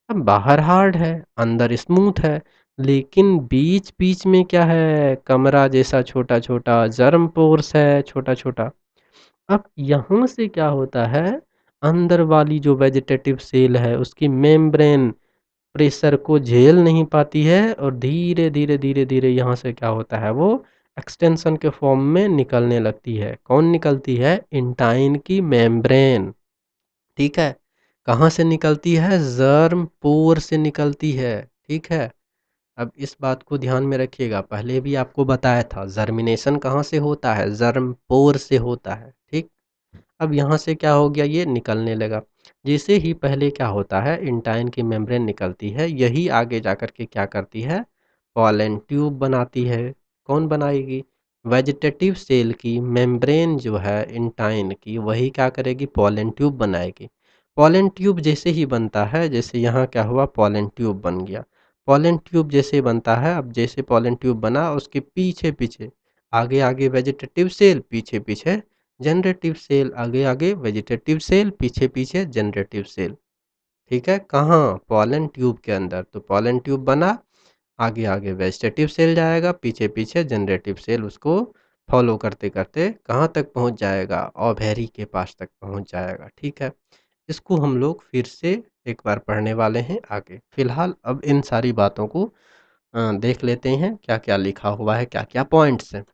अब बाहर हार्ड है, अंदर स्मूथ है, लेकिन बीच बीच में क्या है, कमरा जैसा छोटा छोटा जर्म पोर्स है, छोटा छोटा। अब यहाँ से क्या होता है, अंदर वाली जो वेजिटेटिव सेल है उसकी मेम्ब्रेन प्रेशर को झेल नहीं पाती है, और धीरे धीरे धीरे धीरे यहाँ से क्या होता है, वो एक्सटेंशन के फॉर्म में निकलने लगती है। कौन निकलती है? इंटाइन की मेम्ब्रेन। ठीक है। कहाँ से निकलती है? जर्म पोर से निकलती है। ठीक है। अब इस बात को ध्यान में रखिएगा, पहले भी आपको बताया था जर्मिनेशन कहाँ से होता है? जर्म पोर से होता है। ठीक। अब यहाँ से क्या हो गया? ये निकलने लगा। जैसे ही पहले क्या होता है, इंटाइन की मेम्ब्रेन निकलती है, यही आगे जाकर के क्या करती है? पॉलन ट्यूब बनाती है। कौन बनाएगी? वेजिटेटिव सेल की मेम्ब्रेन जो है इंटाइन की, वही क्या करेगी? पॉलन ट्यूब बनाएगी। पॉलन ट्यूब जैसे ही बनता है, जैसे यहाँ क्या हुआ? पॉलन ट्यूब बन गया। पॉलन ट्यूब जैसे बनता है, अब जैसे पॉलन ट्यूब बना, उसके पीछे पीछे आगे आगे वेजिटेटिव सेल, पीछे पीछे जनरेटिव सेल, आगे आगे वेजिटेटिव सेल, पीछे पीछे जनरेटिव सेल। ठीक है। कहाँ? पॉलन ट्यूब के अंदर। तो पॉलन ट्यूब बना, आगे आगे वेजिटेटिव सेल जाएगा, पीछे पीछे जनरेटिव सेल उसको फॉलो करते करते कहाँ तक पहुँच जाएगा? ओवरी के पास तक पहुँच जाएगा। ठीक है। इसको हम लोग फिर से एक बार पढ़ने वाले हैं आगे। फिलहाल अब इन सारी बातों को देख लेते हैं क्या क्या लिखा हुआ है, क्या क्या पॉइंट्स हैं।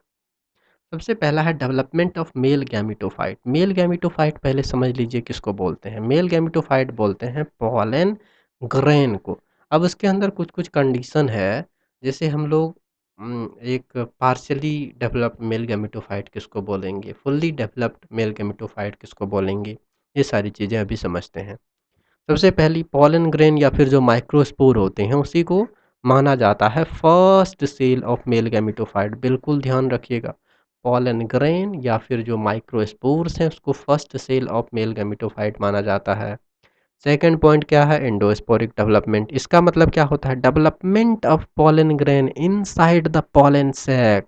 सबसे पहला है development of male gametophyte. Male gametophyte पहले समझ लीजिए किसको बोलते हैं। मेल गैमिटोफाइट बोलते हैं पॉलन ग्रेन को। अब उसके अंदर कुछ कुछ कंडीशन है, जैसे हम लोग एक पार्शियली डेवलप्ड मेल गैमिटोफाइट किसको बोलेंगे, फुल्ली डेवलप्ड मेल गैमिटोफाइट किसको बोलेंगे, ये सारी चीज़ें अभी समझते हैं। सबसे पहली पॉलन ग्रेन या फिर जो माइक्रोस्पोर होते हैं, उसी को माना जाता है first cell of male gametophyte. बिल्कुल ध्यान रखिएगा, पॉलन ग्रेन या फिर जो माइक्रोस्पोर्स हैं, उसको first cell of male gametophyte माना जाता है। सेकंड पॉइंट क्या है? Endosporic development. इसका मतलब क्या होता है? Development of pollen grain inside the pollen sac.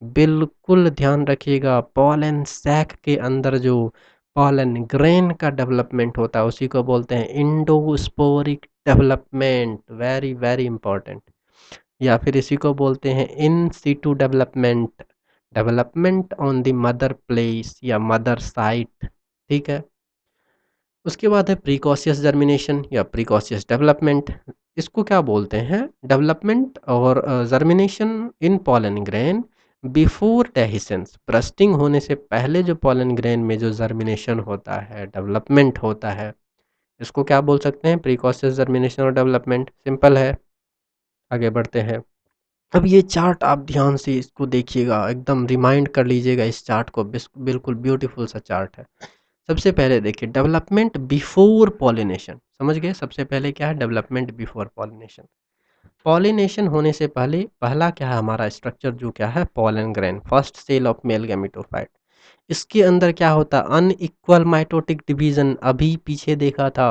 बिल्कुल ध्यान रखिएगा, पॉलन सैक के अंदर जो पॉलन ग्रेन का डेवलपमेंट होता है, उसी को बोलते हैं endosporic development. Very very important. या फिर इसी को बोलते हैं in situ development, development on the mother place या मदर साइट। ठीक है। उसके बाद है प्रीकॉशियस जर्मिनेशन या प्रीकॉशियस डेवलपमेंट। इसको क्या बोलते हैं? डेवलपमेंट और germination in pollen grain before dehiscence. Bursting होने से पहले जो पॉलन ग्रेन में जो जर्मिनेशन होता है, डेवलपमेंट होता है, इसको क्या बोल सकते हैं? प्रीकॉशियस जर्मिनेशन और डेवलपमेंट। सिंपल है। आगे बढ़ते हैं। अब ये चार्ट आप ध्यान से इसको देखिएगा, एकदम रिमाइंड कर लीजिएगा इस चार्ट को। बिल्कुल ब्यूटीफुल सा चार्ट है। सबसे पहले देखिए डेवलपमेंट बिफोर पॉलिनेशन। समझ गए? सबसे पहले क्या है? Development before pollination. पॉलिनेशन होने से पहले पहला क्या है हमारा स्ट्रक्चर? जो क्या है? Pollen grain, first cell of male gametophyte. इसके अंदर क्या होता है? Unequal mitotic division. अभी पीछे देखा था।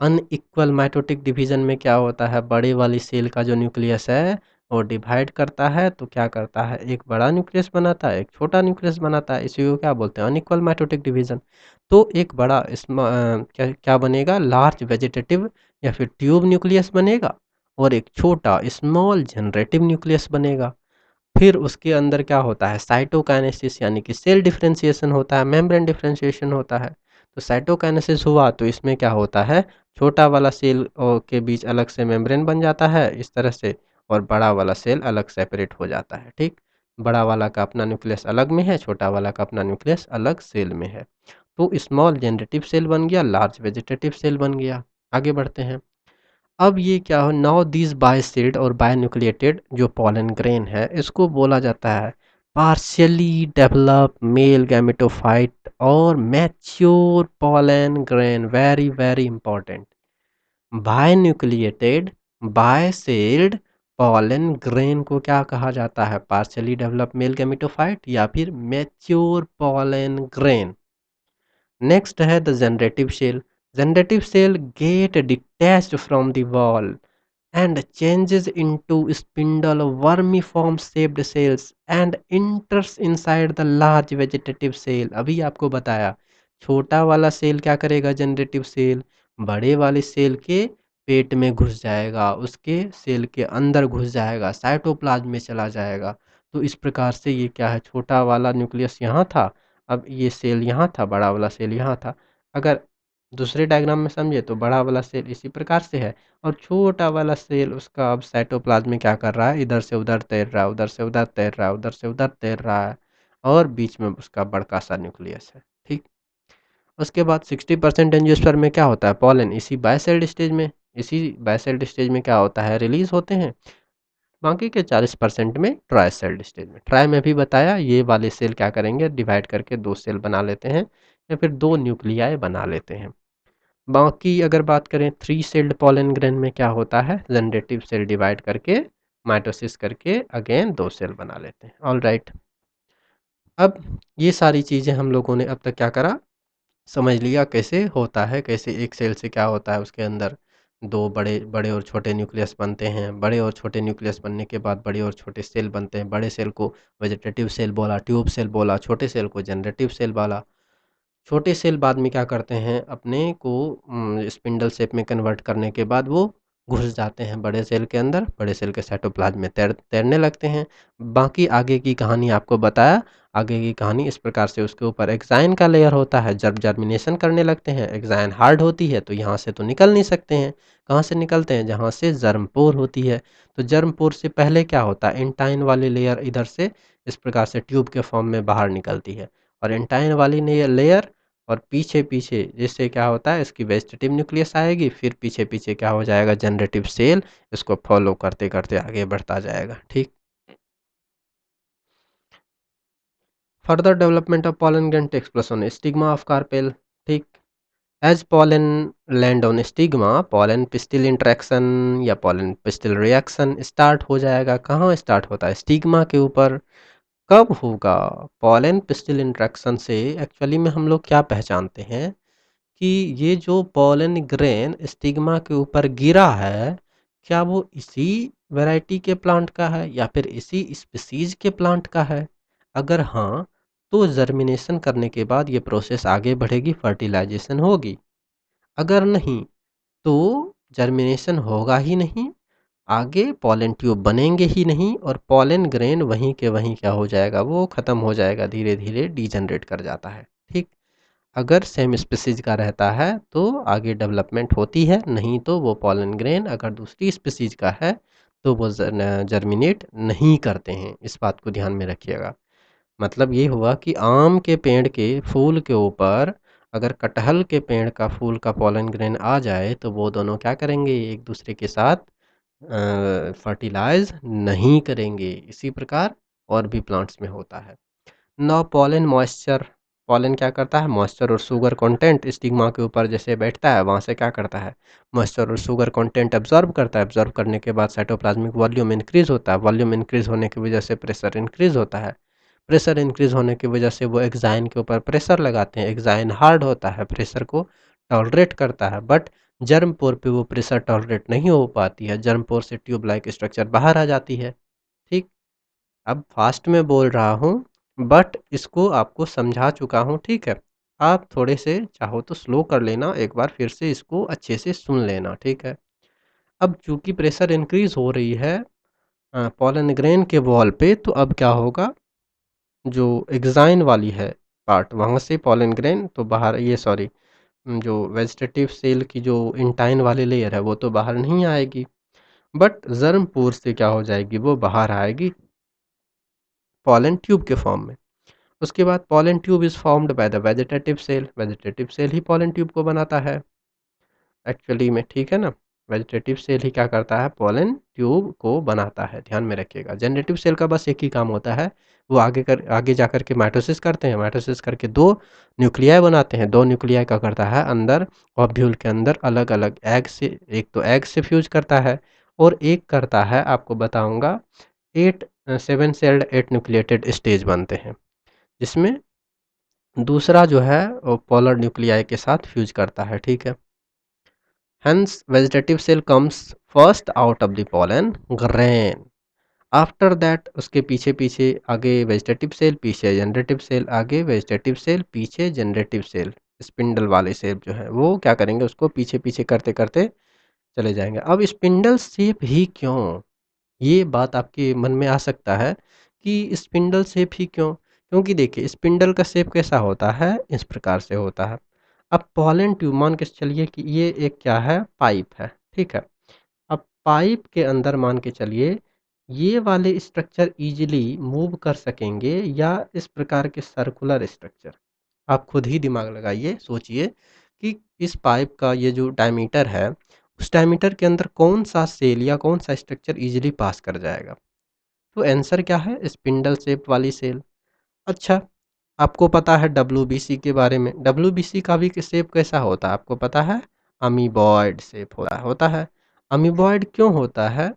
अनइक्वल माइटोटिक डिवीजन में क्या होता है? बड़े वाली सेल का जो न्यूक्लियस है, वो डिवाइड करता है, तो क्या करता है? एक बड़ा न्यूक्लियस बनाता है, एक छोटा न्यूक्लियस बनाता है। इसी को क्या बोलते हैं? Unequal mitotic division. तो एक बड़ा क्या क्या बनेगा? लार्ज वेजिटेटिव या फिर ट्यूब न्यूक्लियस बनेगा, और एक छोटा स्मॉल जनरेटिव न्यूक्लियस बनेगा। फिर उसके अंदर क्या होता है? साइटोकाइनेसिस यानी कि सेल डिफरेंशिएशन होता है, मेम्ब्रेन डिफरेंशिएशन होता है। तो साइटोकाइनेसिस हुआ तो इसमें क्या होता है? छोटा वाला सेल के बीच अलग से मेम्ब्रेन बन जाता है इस तरह से, और बड़ा वाला सेल अलग सेपरेट हो जाता है। ठीक। बड़ा वाला का अपना न्यूक्लियस अलग में है, छोटा वाला का अपना न्यूक्लियस अलग सेल में है। तो स्मॉल जनरेटिव सेल बन गया, लार्ज वेजिटेटिव सेल बन गया। आगे बढ़ते हैं। अब ये क्या हो? नाउ दिस बायसीड और बायन्यूक्लिएटेड जो पॉलन ग्रेन है, इसको बोला जाता है पार्शियली डेवलप मेल गैमेटोफाइट और mature pollen grain. Very very important. Binucleated bicelled pollen grain को क्या कहा जाता है? पार्शियली डेवलप मेल गैमेटोफाइट या फिर मैच्योर पॉलन ग्रेन। नेक्स्ट है the generative cell. Generative cell get detached from the wall and changes into spindle wormiform shaped cells and enters inside the large vegetative cell। अभी आपको बताया, छोटा वाला सेल क्या करेगा? जनरेटिव सेल बड़े वाले सेल के पेट में घुस जाएगा, उसके सेल के अंदर घुस जाएगा, साइटोप्लाज्म में चला जाएगा। तो इस प्रकार से ये क्या है? छोटा वाला न्यूक्लियस यहाँ था, अब ये सेल यहाँ था, बड़ा वाला सेल यहाँ था। अगर दूसरे डायग्राम में समझे तो बड़ा वाला सेल इसी प्रकार से है और छोटा वाला सेल उसका अब साइटोप्लाज्म में क्या कर रहा है, इधर से उधर तैर रहा है, उधर से उधर तैर रहा है, उधर से उधर तैर रहा है और बीच में उसका बड़का सा न्यूक्लियस है। ठीक। उसके बाद 60% एंजियोस्पर्म में क्या होता है, पॉलन इसी बायसेल्ड स्टेज में, इसी बायसेल्ड स्टेज में क्या होता है, रिलीज होते हैं। बाकी के 40% में ट्राई सेल्ड स्टेज में, ट्राई में भी बताया ये वाले सेल क्या करेंगे, डिवाइड करके दो सेल बना लेते हैं या फिर दो न्यूक्लियाई बना लेते हैं। बाकी अगर बात करें थ्री सेल्ड पॉलन ग्रेन में क्या होता है, जनरेटिव सेल डिवाइड करके माइटोसिस करके अगेन दो सेल बना लेते हैं। All right. अब ये सारी चीज़ें हम लोगों ने अब तक क्या करा, समझ लिया कैसे होता है, कैसे एक सेल से क्या होता है, उसके अंदर दो बड़े बड़े और छोटे न्यूक्लियस बनते हैं, बड़े और छोटे न्यूक्लियस बनने के बाद बड़े और छोटे सेल बनते हैं। बड़े सेल को वेजिटेटिव सेल बोला, ट्यूब सेल बोला, छोटे सेल को जनरेटिव सेल बोला। छोटे सेल बाद में क्या करते हैं, अपने को स्पिंडल शेप में कन्वर्ट करने के बाद वो घुस जाते हैं बड़े सेल के अंदर, बड़े सेल के साइटोप्लाज्म में तैरने लगते हैं। बाकी आगे की कहानी आपको बताया। आगे की कहानी इस प्रकार से, उसके ऊपर एक्साइन का लेयर होता है, जब जर्मिनेशन करने लगते हैं एक्साइन हार्ड होती है तो यहाँ से तो निकल नहीं सकते हैं। कहाँ से निकलते हैं, जहाँ से जर्म पोर होती है। तो जर्म पोर से पहले क्या होता है, इंटाइन वाली लेयर इधर से इस प्रकार से ट्यूब के फॉर्म में बाहर निकलती है और इंटाइन वाली लेयर और पीछे पीछे जिससे क्या होता है, इसकी वेजिटेटिव न्यूक्लियस आएगी, फिर पीछे पीछे क्या हो जाएगा, जनरेटिव सेल इसको फॉलो करते करते आगे बढ़ता जाएगा। ठीक। Further development of pollen grain takes place on stigma of carpel. ठीक। As pollen land on stigma, pollen pistil interaction या pollen pistil रिएक्शन स्टार्ट हो जाएगा। कहाँ स्टार्ट होता है, स्टिग्मा के ऊपर। कब होगा, pollen pistil इंटरेक्शन से एक्चुअली में हम लोग क्या पहचानते हैं कि ये जो पोलन ग्रेन स्टिग्मा के ऊपर गिरा है, क्या वो इसी वैरायटी के प्लांट का है या फिर इसी स्पीसीज के प्लांट का है। अगर हाँ, तो जर्मिनेशन करने के बाद ये प्रोसेस आगे बढ़ेगी, फर्टिलाइजेशन होगी। अगर नहीं तो जर्मिनेशन होगा ही नहीं, आगे पोलन ट्यूब बनेंगे ही नहीं और पोलन ग्रेन वहीं के वहीं क्या हो जाएगा, वो ख़त्म हो जाएगा, धीरे धीरे डीजनरेट कर जाता है। ठीक। अगर सेम स्पीसीज का रहता है तो आगे डेवलपमेंट होती है, नहीं तो वो पॉलन ग्रेन अगर दूसरी स्पीसीज का है तो वो जर्मिनेट नहीं करते हैं। इस बात को ध्यान में रखिएगा। मतलब ये हुआ कि आम के पेड़ के फूल के ऊपर अगर कटहल के पेड़ का फूल का पॉलन ग्रेन आ जाए तो वो दोनों क्या करेंगे, एक दूसरे के साथ फर्टिलाइज नहीं करेंगे। इसी प्रकार और भी प्लांट्स में होता है। ना पॉलन मॉइस्चर, पॉलन क्या करता है, मॉइस्चर और शुगर कंटेंट स्टिग्मा के ऊपर जैसे बैठता है वहाँ से क्या करता है, मॉइस्चर और शुगर कंटेंट एब्जॉर्ब करता है। एब्जॉर्ब करने के बाद साइटोप्लाज्मिक वॉल्यूम इंक्रीज होता है, वॉल्यूम इंक्रीज होने की वजह से प्रेशर इंक्रीज होता है। प्रेशर इंक्रीज होने की वजह से वो एक्साइन के ऊपर प्रेशर लगाते हैं, एक्साइन हार्ड होता है, प्रेशर को टॉलरेट करता है। बट जर्म पोर पे वो प्रेशर टॉलरेट नहीं हो पाती है, जर्म पोर से ट्यूब लाइक स्ट्रक्चर बाहर आ जाती है। ठीक। अब फास्ट में बोल रहा हूँ बट इसको आपको समझा चुका हूँ। ठीक है। आप थोड़े से चाहो तो स्लो कर लेना, एक बार फिर से इसको अच्छे से सुन लेना। ठीक है। अब चूंकि प्रेशर इंक्रीज हो रही है पॉलन ग्रेन के वॉल पे, तो अब क्या होगा, जो एग्जाइन वाली है पार्ट वहाँ से पॉलन ग्रेन तो बाहर, ये सॉरी, जो वेजिटेटिव सेल की जो इंटाइन वाली लेयर है वो तो बाहर नहीं आएगी, बट जर्मपूर से क्या हो जाएगी, वो बाहर आएगी पॉलन ट्यूब के फॉर्म में। उसके बाद pollen tube is formed by the vegetative cell, vegetative cell ही पॉलन ट्यूब को बनाता है एक्चुअली में। ठीक है ना। वेजिटेटिव सेल ही क्या करता है, पॉलन ट्यूब को बनाता है, ध्यान में रखिएगा। जनरेटिव सेल का बस एक ही काम होता है, वो आगे जा कर के माइटोसिस करते हैं, माइटोसिस करके दो न्यूक्लियाई बनाते हैं। दो न्यूक्लियाई का करता है अंदर ऑब्यूल के अंदर अलग अलग एग से, एक तो एग से फ्यूज करता है और एक करता है, आपको बताऊंगा, eight seven celled eight nucleated stage बनते हैं, जिसमें दूसरा जो है वो पोलर न्यूक्लियाई के साथ फ्यूज करता है। ठीक है। Hence vegetative cell comes first out of the pollen grain. After that उसके पीछे पीछे आगे वेजिटेटिव सेल, पीछे जनरेटिव सेल, आगे वेजिटेटिव सेल, पीछे जनरेटिव सेल। स्पिंडल वाले सेल जो है वो क्या करेंगे, उसको पीछे पीछे करते करते चले जाएंगे। अब स्पिंडल शेप ही क्यों, ये बात आपके मन में आ सकता है कि स्पिंडल शेप ही क्यों। क्योंकि देखिए स्पिंडल का शेप कैसा होता है, इस प्रकार से होता है। अब पॉलन ट्यूब मान के चलिए कि ये एक क्या है, पाइप है, ठीक है। अब पाइप के अंदर मान के चलिए ये वाले स्ट्रक्चर इजीली मूव कर सकेंगे या इस प्रकार के सर्कुलर स्ट्रक्चर। आप खुद ही दिमाग लगाइए, सोचिए कि इस पाइप का ये जो डायमीटर है, उस डायमीटर के अंदर कौन सा सेल या कौन सा स्ट्रक्चर इजीली पास कर जाएगा। तो आंसर क्या है, स्पिंडल शेप वाली सेल। अच्छा, आपको पता है डब्ल्यूबीसी के बारे में, डब्ल्यूबीसी का भी शेप कैसा होता है आपको पता है, अमीबॉयड शेप होता है। अमीबॉयड क्यों होता है?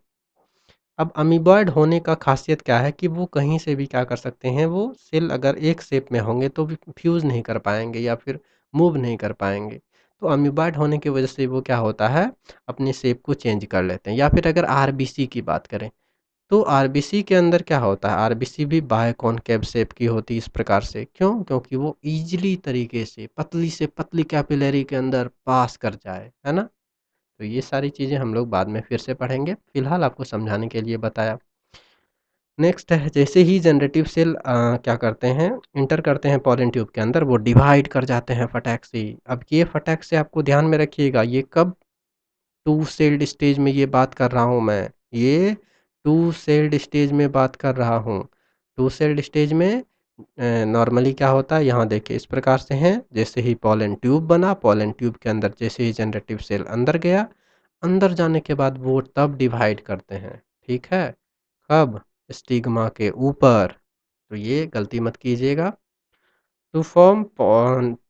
अब अमीबॉयड होने का खासियत क्या है कि वो कहीं से भी क्या कर सकते हैं, वो सेल अगर एक शेप में होंगे तो भी फ्यूज़ नहीं कर पाएंगे या फिर मूव नहीं कर पाएंगे। तो अमीबॉयड होने की वजह से वो क्या होता है, अपने शेप को चेंज कर लेते हैं। या फिर अगर आरबीसी की बात करें तो आरबीसी के अंदर क्या होता है, आरबीसी भी बायकॉन्केव शेप की होती है इस प्रकार से। क्यों? क्योंकि वो ईजिली तरीके से पतली से पतली कैपिलरी के अंदर पास कर जाए, है ना। तो ये सारी चीज़ें हम लोग बाद में फिर से पढ़ेंगे, फिलहाल आपको समझाने के लिए बताया। नेक्स्ट है, जैसे ही जनरेटिव सेल क्या करते हैं, इंटर करते हैं पॉलन ट्यूब के अंदर, वो डिवाइड कर जाते हैं फटाक से। अब ये फटाक से आपको ध्यान में रखिएगा, ये कब टू सेल्ड स्टेज में ये बात कर रहा हूँ मैं, ये टू सेल्ड स्टेज में बात कर रहा हूँ। टू सेल्ड स्टेज में नॉर्मली क्या होता है, यहाँ देखिए इस प्रकार से हैं, जैसे ही पॉलन ट्यूब बना, पॉलन ट्यूब के अंदर जैसे ही जनरेटिव सेल अंदर गया, अंदर जाने के बाद वो तब डिवाइड करते हैं, ठीक है। कब? स्टिग्मा के ऊपर। तो ये गलती मत कीजिएगा। To form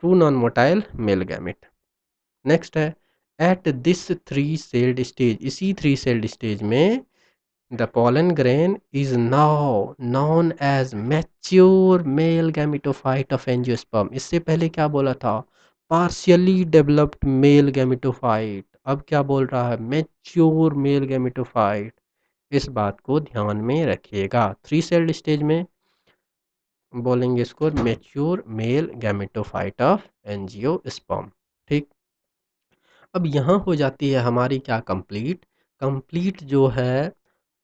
two non motile male gamete. Next है, at this three celled stage, इसी थ्री सेल्ड स्टेज में the pollen grain is now known as mature male gametophyte of angiosperm। इससे पहले क्या बोला था, partially developed male gametophyte, अब क्या बोल रहा है, mature male gametophyte। इस बात को ध्यान में रखिएगा, थ्री सेल्ड स्टेज में बोलेंगे इसको mature male gametophyte of angiosperm, ठीक। अब यहाँ हो जाती है हमारी क्या, कंप्लीट। कंप्लीट जो है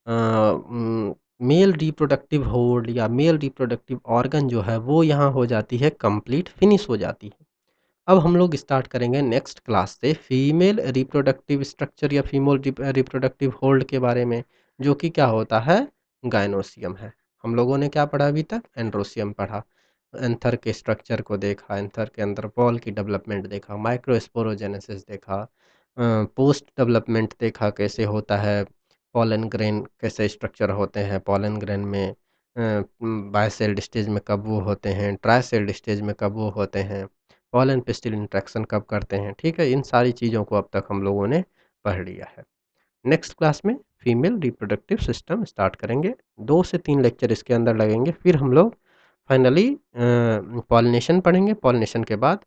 मेल रिप्रोडक्टिव होल्ड या मेल रिप्रोडक्टिव ऑर्गन जो है वो यहाँ हो जाती है कंप्लीट, फिनिश हो जाती है। अब हम लोग स्टार्ट करेंगे नेक्स्ट क्लास से फीमेल रिप्रोडक्टिव स्ट्रक्चर या फीमेल रिप्रोडक्टिव होल्ड के बारे में, जो कि क्या होता है, गायनोसियम है। हम लोगों ने क्या पढ़ा अभी तक, एंड्रोसियम पढ़ा, एंथर के स्ट्रक्चर को देखा, एंथर के अंदर बॉल की डेवलपमेंट देखा, माइक्रोस्पोरोजेनेसिस देखा, पोस्ट डेवलपमेंट देखा कैसे होता है, पॉलन ग्रेन कैसे स्ट्रक्चर होते हैं, पॉलन ग्रेन में बायसेल्ड स्टेज में कब वो होते हैं, ट्राइसेल्ड स्टेज में कब वो होते हैं, पॉलन पिस्टिल इंट्रैक्शन कब करते हैं, ठीक है। इन सारी चीज़ों को अब तक हम लोगों ने पढ़ लिया है। नेक्स्ट क्लास में फीमेल रिप्रोडक्टिव सिस्टम स्टार्ट करेंगे, 2 से 3 लेक्चर इसके अंदर लगेंगे, फिर हम लोग फाइनली पॉलिनेशन पढ़ेंगे। पॉलिनेशन के बाद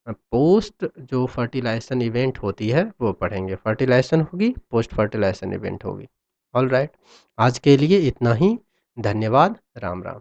पोस्ट जो फर्टिलाइजेशन इवेंट होती है वो पढ़ेंगे, फर्टिलाइजेशन होगी, पोस्ट फर्टिलाइजेशन इवेंट होगी। ऑल राइट, आज के लिए इतना ही। धन्यवाद। राम राम।